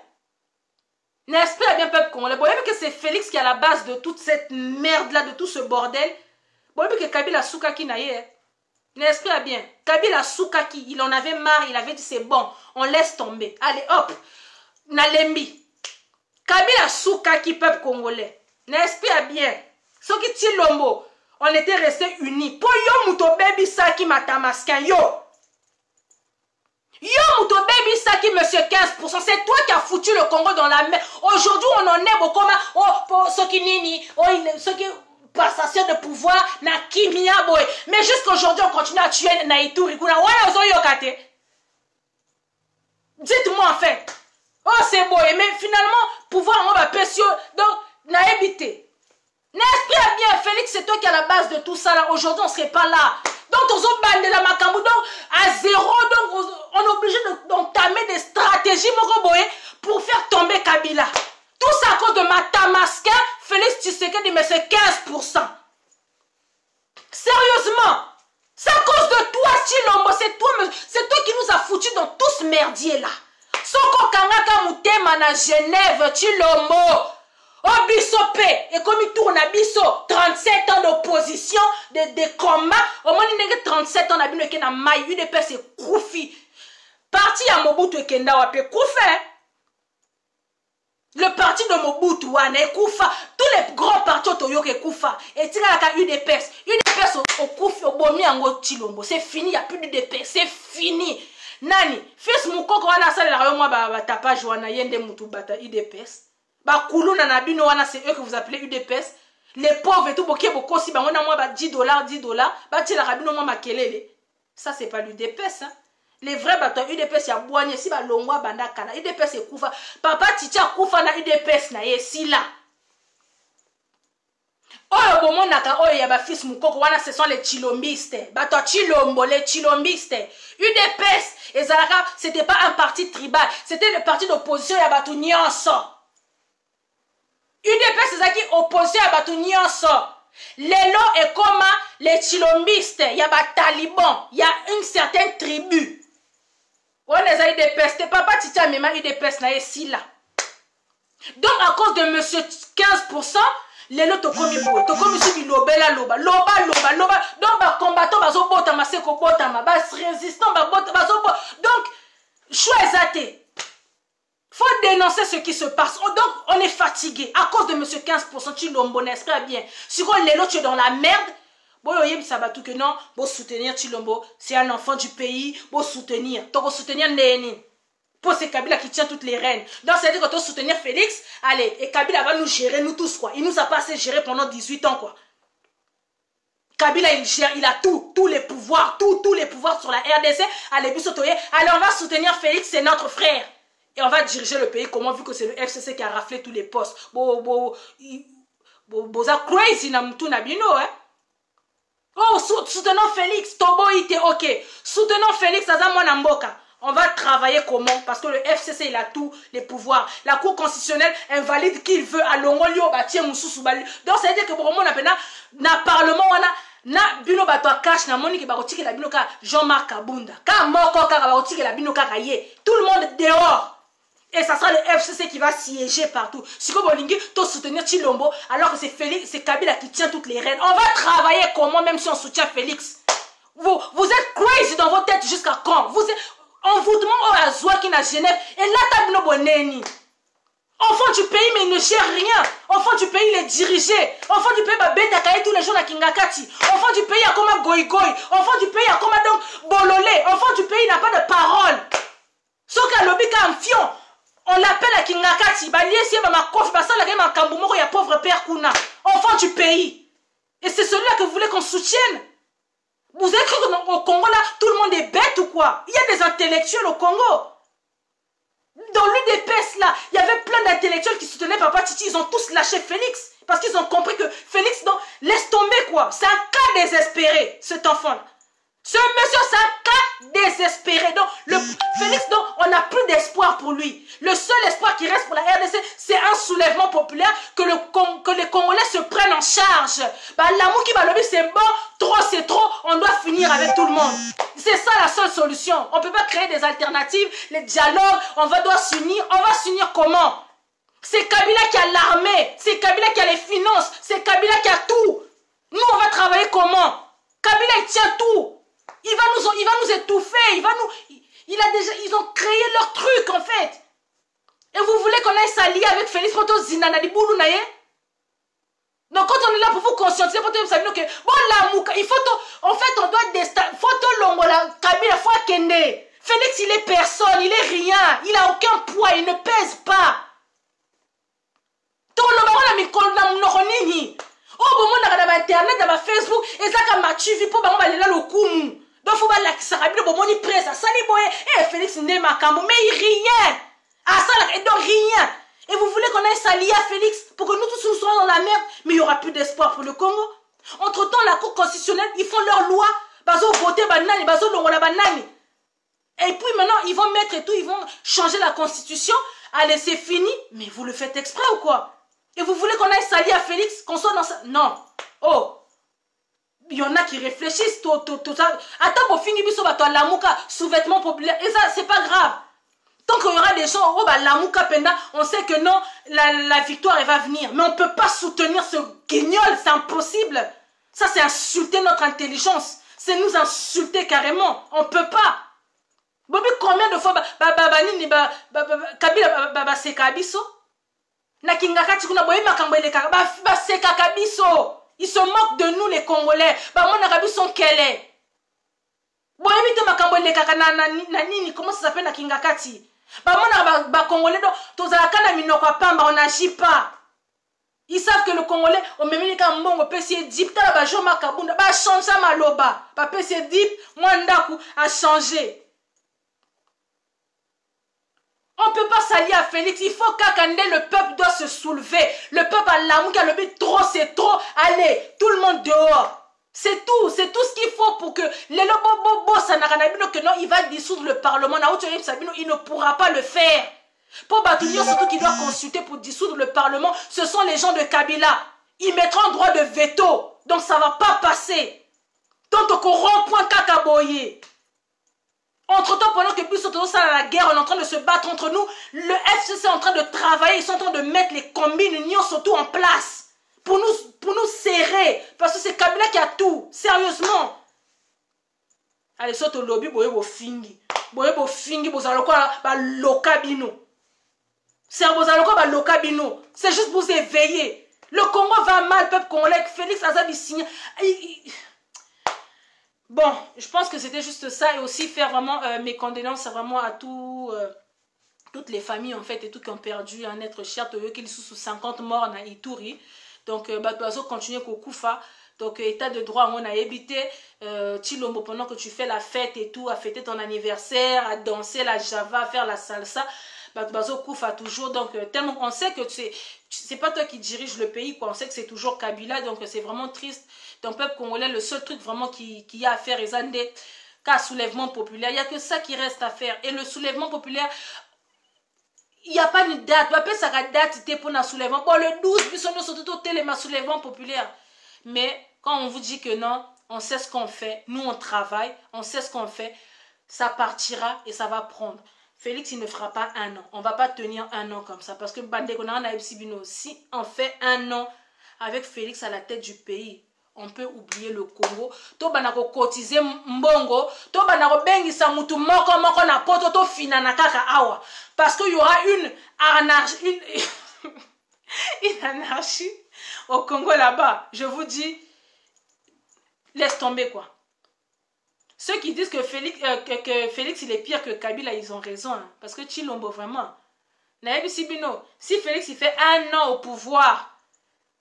N'est-ce pas bien peuple congolais? Vous voyez que c'est Félix qui est à la base de toute cette merde-là, de tout ce bordel. Vous voyez que Kabila Soukaki n'a eu. N'est-ce pas bien? Kabila Soukaki, il en avait marre, il avait dit c'est bon, on laisse tomber. Allez, hop, Nalembi. Kabila Soukaki, peuple congolais. N'est-ce pas bien? Ce qui Tshilombo, on était restés unis. Pour yo muto baby saki matamaskin, yo. Yo muto baby saki, monsieur 15%, c'est toi qui as foutu le Congo dans la mer. Aujourd'hui, on en est beaucoup, pour ceux qui nini, ceux qui... passation de pouvoir na kimia boy. Mais jusqu'aujourd'hui on continue à tuer na Ituri kuna wala ozo yokate. Dites-moi en fait. Oh c'est boy mais finalement pouvoir on va pesio donc na évité. N'est-ce pas bien Félix, c'est toi qui est à la base de tout ça là. Aujourd'hui on serait pas là. Donc on bande de la makambu donc à zéro donc on est obligé d'entamer des stratégies moko boy pour faire tomber Kabila. Tout ça à cause de Matamaskin, Félix Tshisekedi, mais c'est 15%. Sérieusement, c'est à cause de toi, Tshilombo, c'est toi qui nous a foutu dans tout ce merdier-là. Soko Kangaka Moutema na Genève, Tshilombo. Oh, Bissope, et comme il tourne à Bisso, 37 ans d'opposition, de combat. Au moins, il y a 37 ans d'abîme na maille, UDPS c'est Koufi. Parti à Mobutu et Kenda Wape, Koufi. Le parti de Mobutu, Koufa, tous les grands partis Otoyoke Koufa, et tu as UDPS. UDPS au Koufi, au Bomi, en Tshilombo. C'est fini, il n'y a plus d'UDPS, c'est fini. Nani, fils Moukoko, wana sale la moi, tapage, wana yende Moutou bata UDPS. Ba Koulou, nanabino, wana, c'est eux que vous appelez UDPS. Les pauvres et tout, boké, boko, si, ba, wana, moi, ba, $10, ba, tila, rabino, moi, makelele. Ça, c'est pas l'UDPS, hein. Les vrais bateaux UDPS ya boigné si ba longwa banda kana UDPS e kufa papa ticha kufa na UDPS na yesi la oyo bomonaka oyo ya ba fils mukoko wana ce sont les chilombistes bato Tshilombo les chilombistes UDPS ezalaka c'était pas un parti tribal c'était le parti d'opposition ya bato nyonso UDPS ezaki opposition ya bato nyonso lelo et comme les chilombistes ya ba talibans il y a une certaine tribu. On les a UDPS, t'es papa Tita Mema UDPS na yesi là. Donc à cause de monsieur 15%, les lots tokomi boue, tokomi subi lobela loba. Donc ba combattant bazo bota maseko bota ma bas résistant ba bota bazo bota. Donc choisissez. Faut dénoncer ce qui se passe. Donc on est fatigué à cause de monsieur 15%, Tshilombo n'est-ce pas bien. Si on les lots tu es dans la merde. Boyoyem Sabatou que non, pour soutenir Tshilombo, c'est un enfant du pays, pour soutenir. Pour soutenir Néni. Pour c'est Kabila qui tient toutes les rênes. Donc c'est-à-dire que tu soutenir Félix, allez, et Kabila va nous gérer, nous tous quoi. Il nous a pas assez géré pendant 18 ans quoi. Kabila il gère, il a tous les pouvoirs, tous les pouvoirs sur la RDC. Allez, Bissotoye, allez on va soutenir Félix, c'est notre frère. Et on va diriger le pays comment vu que c'est le FCC qui a raflé tous les postes. Boza crazy na mtu na bino hein. Oh, soutenons Félix, Tobo ite ok. Soutenons Félix, Azamona Mboka. On va travailler comment? Parce que le FCC, il a tous les pouvoirs. La Cour constitutionnelle invalide qu'il veut à Longolio, Batie Moussou Bali. Donc, ça veut dire que pour moi, na Parlement, na bino bato cash na moni ki bakotiki la bino ka Jean-Marc Kabunda. Ka moko ka bakotiki la bino ka kaye. Tout le monde dehors. Et ça sera le FCC qui va siéger partout. Si vous voulez soutenir Tshilombo, alors que c'est Félix, c'est Kabila qui tient toutes les rênes. On va travailler comment, même si on soutient Félix. Vous êtes crazy dans vos têtes jusqu'à quand? On vous demande à Zouaki à Genève. Et là, t'as bien bonné. Enfant du pays, mais il ne gère rien. Enfant du pays, il est dirigé. Enfant du pays, bah, bête à tous les jours à Kingakati. Enfant du pays, il y a comme un goï-goï. Enfant du pays, il y a comme un donc bololé. Enfant du pays, il n'a pas de parole. Sauf qu'à l'obika en fion. On l'appelle à Kingakati. Il y a pauvre père Kuna. Enfant du pays. Et c'est celui-là que vous voulez qu'on soutienne. Vous avez cru qu'au Congo, là, tout le monde est bête ou quoi? Il y a des intellectuels au Congo. Dans l'UDPS, là, il y avait plein d'intellectuels qui soutenaient Papa Titi. Ils ont tous lâché Félix. Parce qu'ils ont compris que Félix, non, laisse tomber, quoi. C'est un cas désespéré, cet enfant-là. Ce monsieur, c'est un cas désespéré. Donc, Félix, donc, on n'a plus d'espoir pour lui. Le seul espoir qui reste pour la RDC, c'est un soulèvement populaire, que les Congolais se prennent en charge. Bah, l'amour qui va lobby, c'est bon, trop c'est trop, on doit finir avec tout le monde. C'est ça la seule solution. On ne peut pas créer des alternatives, les dialogues, doit s'unir. On va s'unir comment? C'est Kabila qui a l'armée, c'est Kabila qui a les finances, c'est Kabila qui a tout. Nous, on va travailler comment? Kabila, il tient tout. Il va nous étouffer, ils ont créé leur truc en fait. Et vous voulez qu'on aille s'allier avec Félix Poto Zinana di Boulou Naye? Donc quand on est là pour vous conscientiser, pour vous savoir que bon la mouka, en fait on doit photo longola Kabila faut kende. Félix il est personne, il est rien, il a aucun poids, il ne pèse pas. Ton longola na mikolo na mnokonini. Oh bon mon na internet na Facebook ezaka machivi po bango balela lokumu. Donc faut pas lakisa kabila bon moni presse ça ni boye Félix ne makambo mais il rien. Ah ça et donc rien. Et vous voulez qu'on aille s'allier à Félix pour que nous tous nous soyons dans la merde, mais il n'y aura plus d'espoir pour le Congo. Entre-temps, la Cour constitutionnelle, ils font leur loi, bazo voter banani, bazo longola banani. Et puis maintenant, ils vont mettre et tout, ils vont changer la constitution. Allez, c'est fini, mais vous le faites exprès ou quoi? Et vous voulez qu'on aille s'allier à Félix, qu'on soit dans ça? Non. Oh. Il y en a qui réfléchissent, tout ça. Attends, pour finir, la mouka, sous-vêtements populaires. Et ça, c'est pas grave. Tant qu'il y aura des gens, oh bah la mouka penda, on sait que non, la victoire elle va venir. Mais on ne peut pas soutenir ce guignol, c'est impossible. Ça c'est insulter notre intelligence. C'est nous insulter carrément. On ne peut pas. Bobi combien de fois Kabila c'est Kabiso? Na kingakati kuna boye makambo eleka ba c'est Kabiso. Ils se moquent de nous les Congolais. Ba mona Kabiso kele. Boye mito makambo eleka na nini comment ça s'appelle na kingakati? Ba Congolais donc tozalaka na minoko pamba on n'agit pas. Ils savent que le Congolais on memelika mbongo pesi dip tala ba joma kabunda ba changer maloba ba pesi dip mwandaku a changé. On ne peut pas s'allier à Félix, il faut qu'Akandé, le peuple doit se soulever. Le peuple a l'amour qui a le but trop, c'est trop. Allez, tout le monde dehors. C'est tout ce qu'il faut pour que les Lobobo Sanaranabino, que non, il va dissoudre le Parlement. Il ne pourra pas le faire. Pour Batounio, surtout qui doit consulter pour dissoudre le Parlement, ce sont les gens de Kabila. Ils mettront droit de veto. Donc ça ne va pas passer. Tant qu'on rend-point Kakaboye. Entre-temps, pendant que plus autour ça la guerre, on est en train de se battre entre nous, le FCC est en train de travailler, ils sont en train de mettre les combines, l'union surtout en place. Pour nous serrer. Parce que c'est Kabila qui a tout. Sérieusement. Allez, saute au lobby, boye bo fingi. Boye bo fingi, bo zaloko ba lokabino. C'est bozaloko ba lokabino. C'est juste pour vous éveiller. Le Congo va mal, peuple congolais. Félix Azad signe. Bon, je pense que c'était juste ça. Et aussi faire vraiment mes condoléances vraiment à toutes les familles en fait et tout qui ont perdu un être cher. Qu'ils sont sous 50 morts dans Ituri. Donc, Batouazo continue Kokoufa. Donc, état de droit, on a évité. Chilombo, pendant que tu fais la fête et tout, à fêter ton anniversaire, à danser la java, à faire la salsa. Batouazo Koufa toujours. Donc, tellement on sait que c'est pas toi qui dirige le pays, quoi. On sait que c'est toujours Kabila. Donc, c'est vraiment triste. Donc, peuple congolais, le seul truc vraiment qu'il y a à faire, est un cas soulèvement populaire. Il n'y a que ça qui reste à faire. Et le soulèvement populaire, il n'y a pas de date. On appelle ça la date pour le soulèvement. Bon, le 12, puis on surtout au téléma soulèvement populaire. Mais quand on vous dit que non, on sait ce qu'on fait. Nous, on travaille. On sait ce qu'on fait. Ça partira et ça va prendre. Félix, il ne fera pas un an. On ne va pas tenir un an comme ça. Parce que si on fait un an avec Félix à la tête du pays, on peut oublier le Congo. To banako cotiser mbongo, to banako bengisa mutu moko na poto to finana kaka awa. Parce qu'il y aura une anarchie au Congo là-bas. Je vous dis, laisse tomber quoi. Ceux qui disent que Félix il est pire que Kabila, ils ont raison. Hein, parce que Chilombo vraiment. Naebi Sibino, si Félix il fait un an au pouvoir,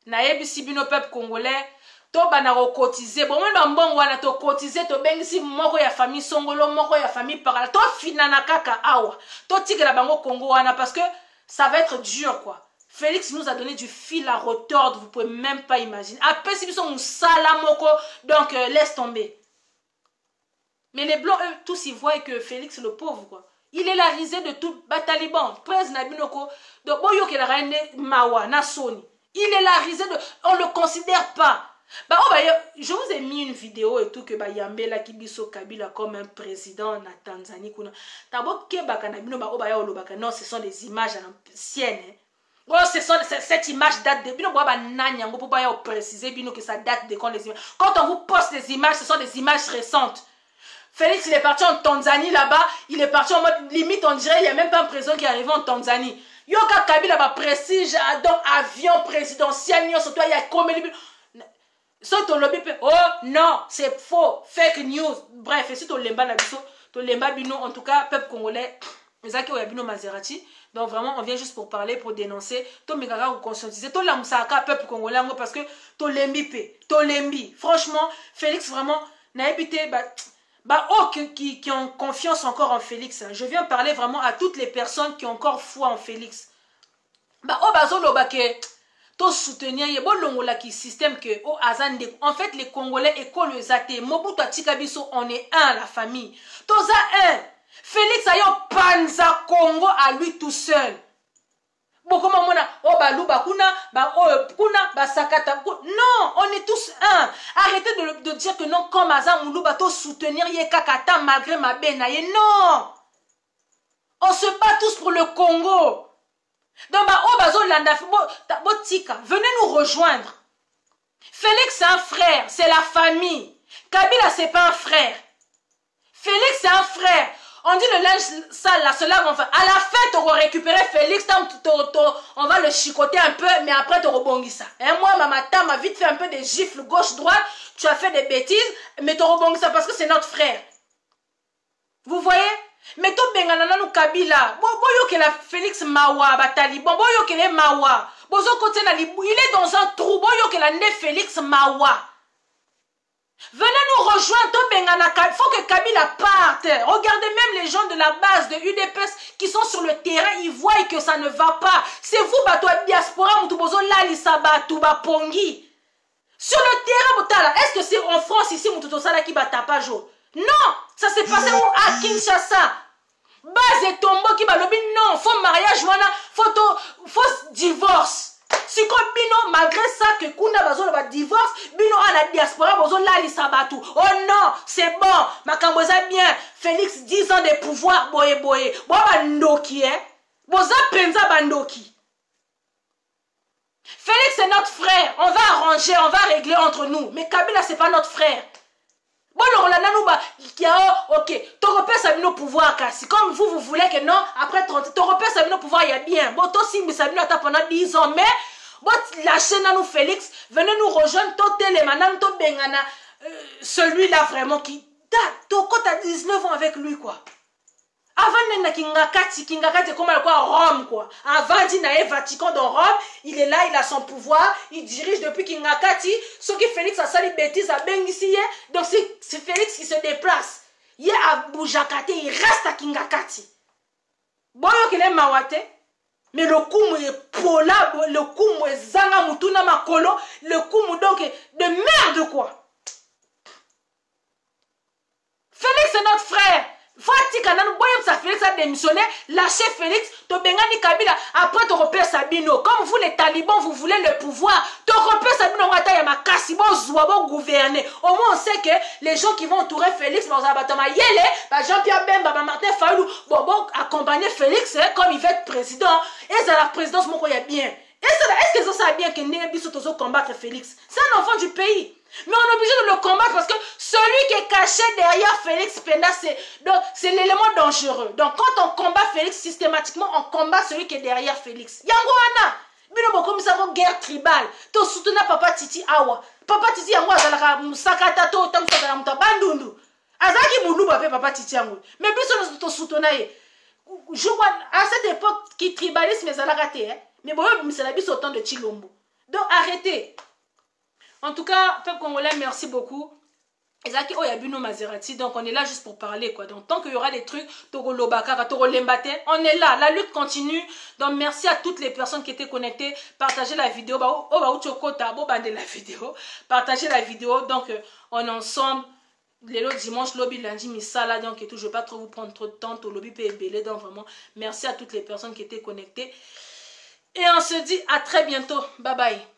Naebi Sibino peuple congolais, to banako cotiser bon même bon wana to cotiser to bengisi moko ya famille songolo moko ya famille parala to finana kaka awa to tigela bango Congo wana parce que ça va être dur quoi. Félix nous a donné du fil à retordre, vous pouvez même pas imaginer. Après si nous sommes sala moko donc laisse tomber. Mais les blancs, eux, tous ils voient que Félix le pauvre, quoi. Il est la risée de tout Taliban. Presse Nabinoko. Donc, boyo que la reine Mawa, Nasoni. Il est la risée de. On ne le considère pas. Bah, oh, bah, je vous ai mis une vidéo et tout que bah, Yambela Kibiso Kabila comme un président en Tanzanie. Non, ce sont des images anciennes. Hein. Oh, cette image date de. Pour préciser que ça date de quand les images. Quand on vous poste des images, ce sont des images récentes. Félix, il est parti en Tanzanie là-bas. Il est parti en mode limite, on dirait, il n'y a même pas un président qui est arrivé en Tanzanie. Yoka Kabila va prestige dans avion présidentiel. Surtout, il y a comme oh non, c'est faux, fake news. Bref, si tu lemba bino, en tout cas, peuple congolais, Maserati. Donc vraiment, on vient juste pour parler, pour dénoncer. To megara ou conscientiser. To la musaka peuple congolais parce que to lembi. Franchement, Félix vraiment n'a évité qui ont confiance encore en Félix. Je viens parler vraiment à toutes les personnes qui ont encore foi en Félix. To soutenir qui système que en fait les Congolais écolosate Mobutu Atikabiso on est un la famille. Toza un. Félix ayo panza Congo à lui tout seul. Non, on est tous un. Arrêtez de dire que non, comme Azam Moulouba, to soutenir Yekakata malgré ma benaye. Non. On se bat tous pour le Congo. Donc, venez nous rejoindre. Félix, c'est un frère, c'est la famille. Kabila, c'est pas un frère. Félix, c'est un frère. On dit le linge sale, là, cela va faire. À la fin, tu auras récupéré Félix, on va le chicoter un peu, mais après, tu rebondis ça. Et moi, Mamata m'a vite fait un peu des gifles gauche-droite. Tu as fait des bêtises, mais tu rebondis ça parce que c'est notre frère. Vous voyez? Mais tout bengana nou Kabila. Boyo que la Félix Mawa, Taliban. Boyo que les Mawa. Bozo côté na il est dans un trou. Boyo que la né Félix Mawa. Venez nous rejoindre. Tout bengana. Il faut que Kabila parte. Regardez même les gens de la base de UDPS qui sont sur le terrain. Ils voient que ça ne va pas. C'est vous, bato diaspora, moutou bozo lalisa batou pongi. Sur le terrain, est-ce que c'est en France ici, moutou sala qui bat tapage? Non, ça s'est passé à Kinshasa. Base et tombeau qui va le non, faut mariage, faut divorce. Si comme bino, malgré ça, que Kunda Bazo va divorce, bino à la diaspora, Bazo la lisabatou. Oh non, c'est bon, Makamboza bien. Félix, 10 ans de pouvoir, boye. Boba Ndoki, hein. Boza Penza Bandoki. Félix, c'est notre frère. On va arranger, on va régler entre nous. Mais Kabila, c'est pas notre frère. Bon, ok, tu repères ça nos pouvoirs, comme vous voulez que non, après 30, tu repères ça nos pouvoirs, il y a bien. Bon, toi aussi, mais ça pendant 10 ans, mais, bon, lâchez nous Félix, venez nous rejoindre, toi, Télémanan, toi, Bengana, celui-là vraiment qui, toi, quand tu as 19 ans avec lui, quoi. Avant de Kingakati comme Rome, quoi. Avant d'Inae Vatican dans Rome, il est là, il a son pouvoir, il dirige depuis Kingakati. Ce qui Félix a sali bêtise à Bengisie. Donc c'est Félix qui se déplace. Il est à Boujakate, il reste à Kingakati. Bon, il est mawate. Mais le coup est pola, le coup est zanga mutuna makolo, le coup donc de merde, quoi. Félix est notre frère. Félix a démissionné, lâchez Félix, Tobengani Kabila, après tu repères Sabino. Comme vous les talibans, vous voulez le pouvoir, tu repères Sabino, bon gouverner. Au moins on sait que les gens qui vont entourer Félix, Jean-Pierre Bemba, Martin Fayou, bon, accompagner Félix, comme il va être président, et c'est la présidence, il y a bien. Est-ce que ça savent bien que Nébiso Tozo combattre Félix? C'est un enfant du pays. Mais on est obligé de le combattre parce que celui qui est caché derrière Félix Penda, c'est l'élément dangereux. Donc quand on combat Félix, systématiquement, on combat celui qui est derrière Félix. Yangoana, bino comme ça, guerre tribale. To soutenir Papa Titi Awa. Papa Titi Yango azalaka musakata to tamsaka muta bandundu. Azaki muluba pe Papa Titi Yango. Mais biso to soutenir. Je vois à cette époque qui tribalisme ezalaka te, hein. Mais bon, c'est la bise autant de Chilombo. Donc arrêtez. En tout cas, peuple congolais, merci beaucoup. Ezaki Oyabino Maserati, donc on est là juste pour parler, quoi. Donc tant qu'il y aura des trucs, Togo Lobaka, Togo Lembate, on est là, la lutte continue. Donc merci à toutes les personnes qui étaient connectées. Partagez la vidéo, partagez la vidéo. Donc on est ensemble. le dimanche, lobby, lundi, misala, donc et tout. Je ne vais pas trop vous prendre trop de temps. Au lobby peut ébeler, donc vraiment, merci à toutes les personnes qui étaient connectées. Et on se dit à très bientôt. Bye bye.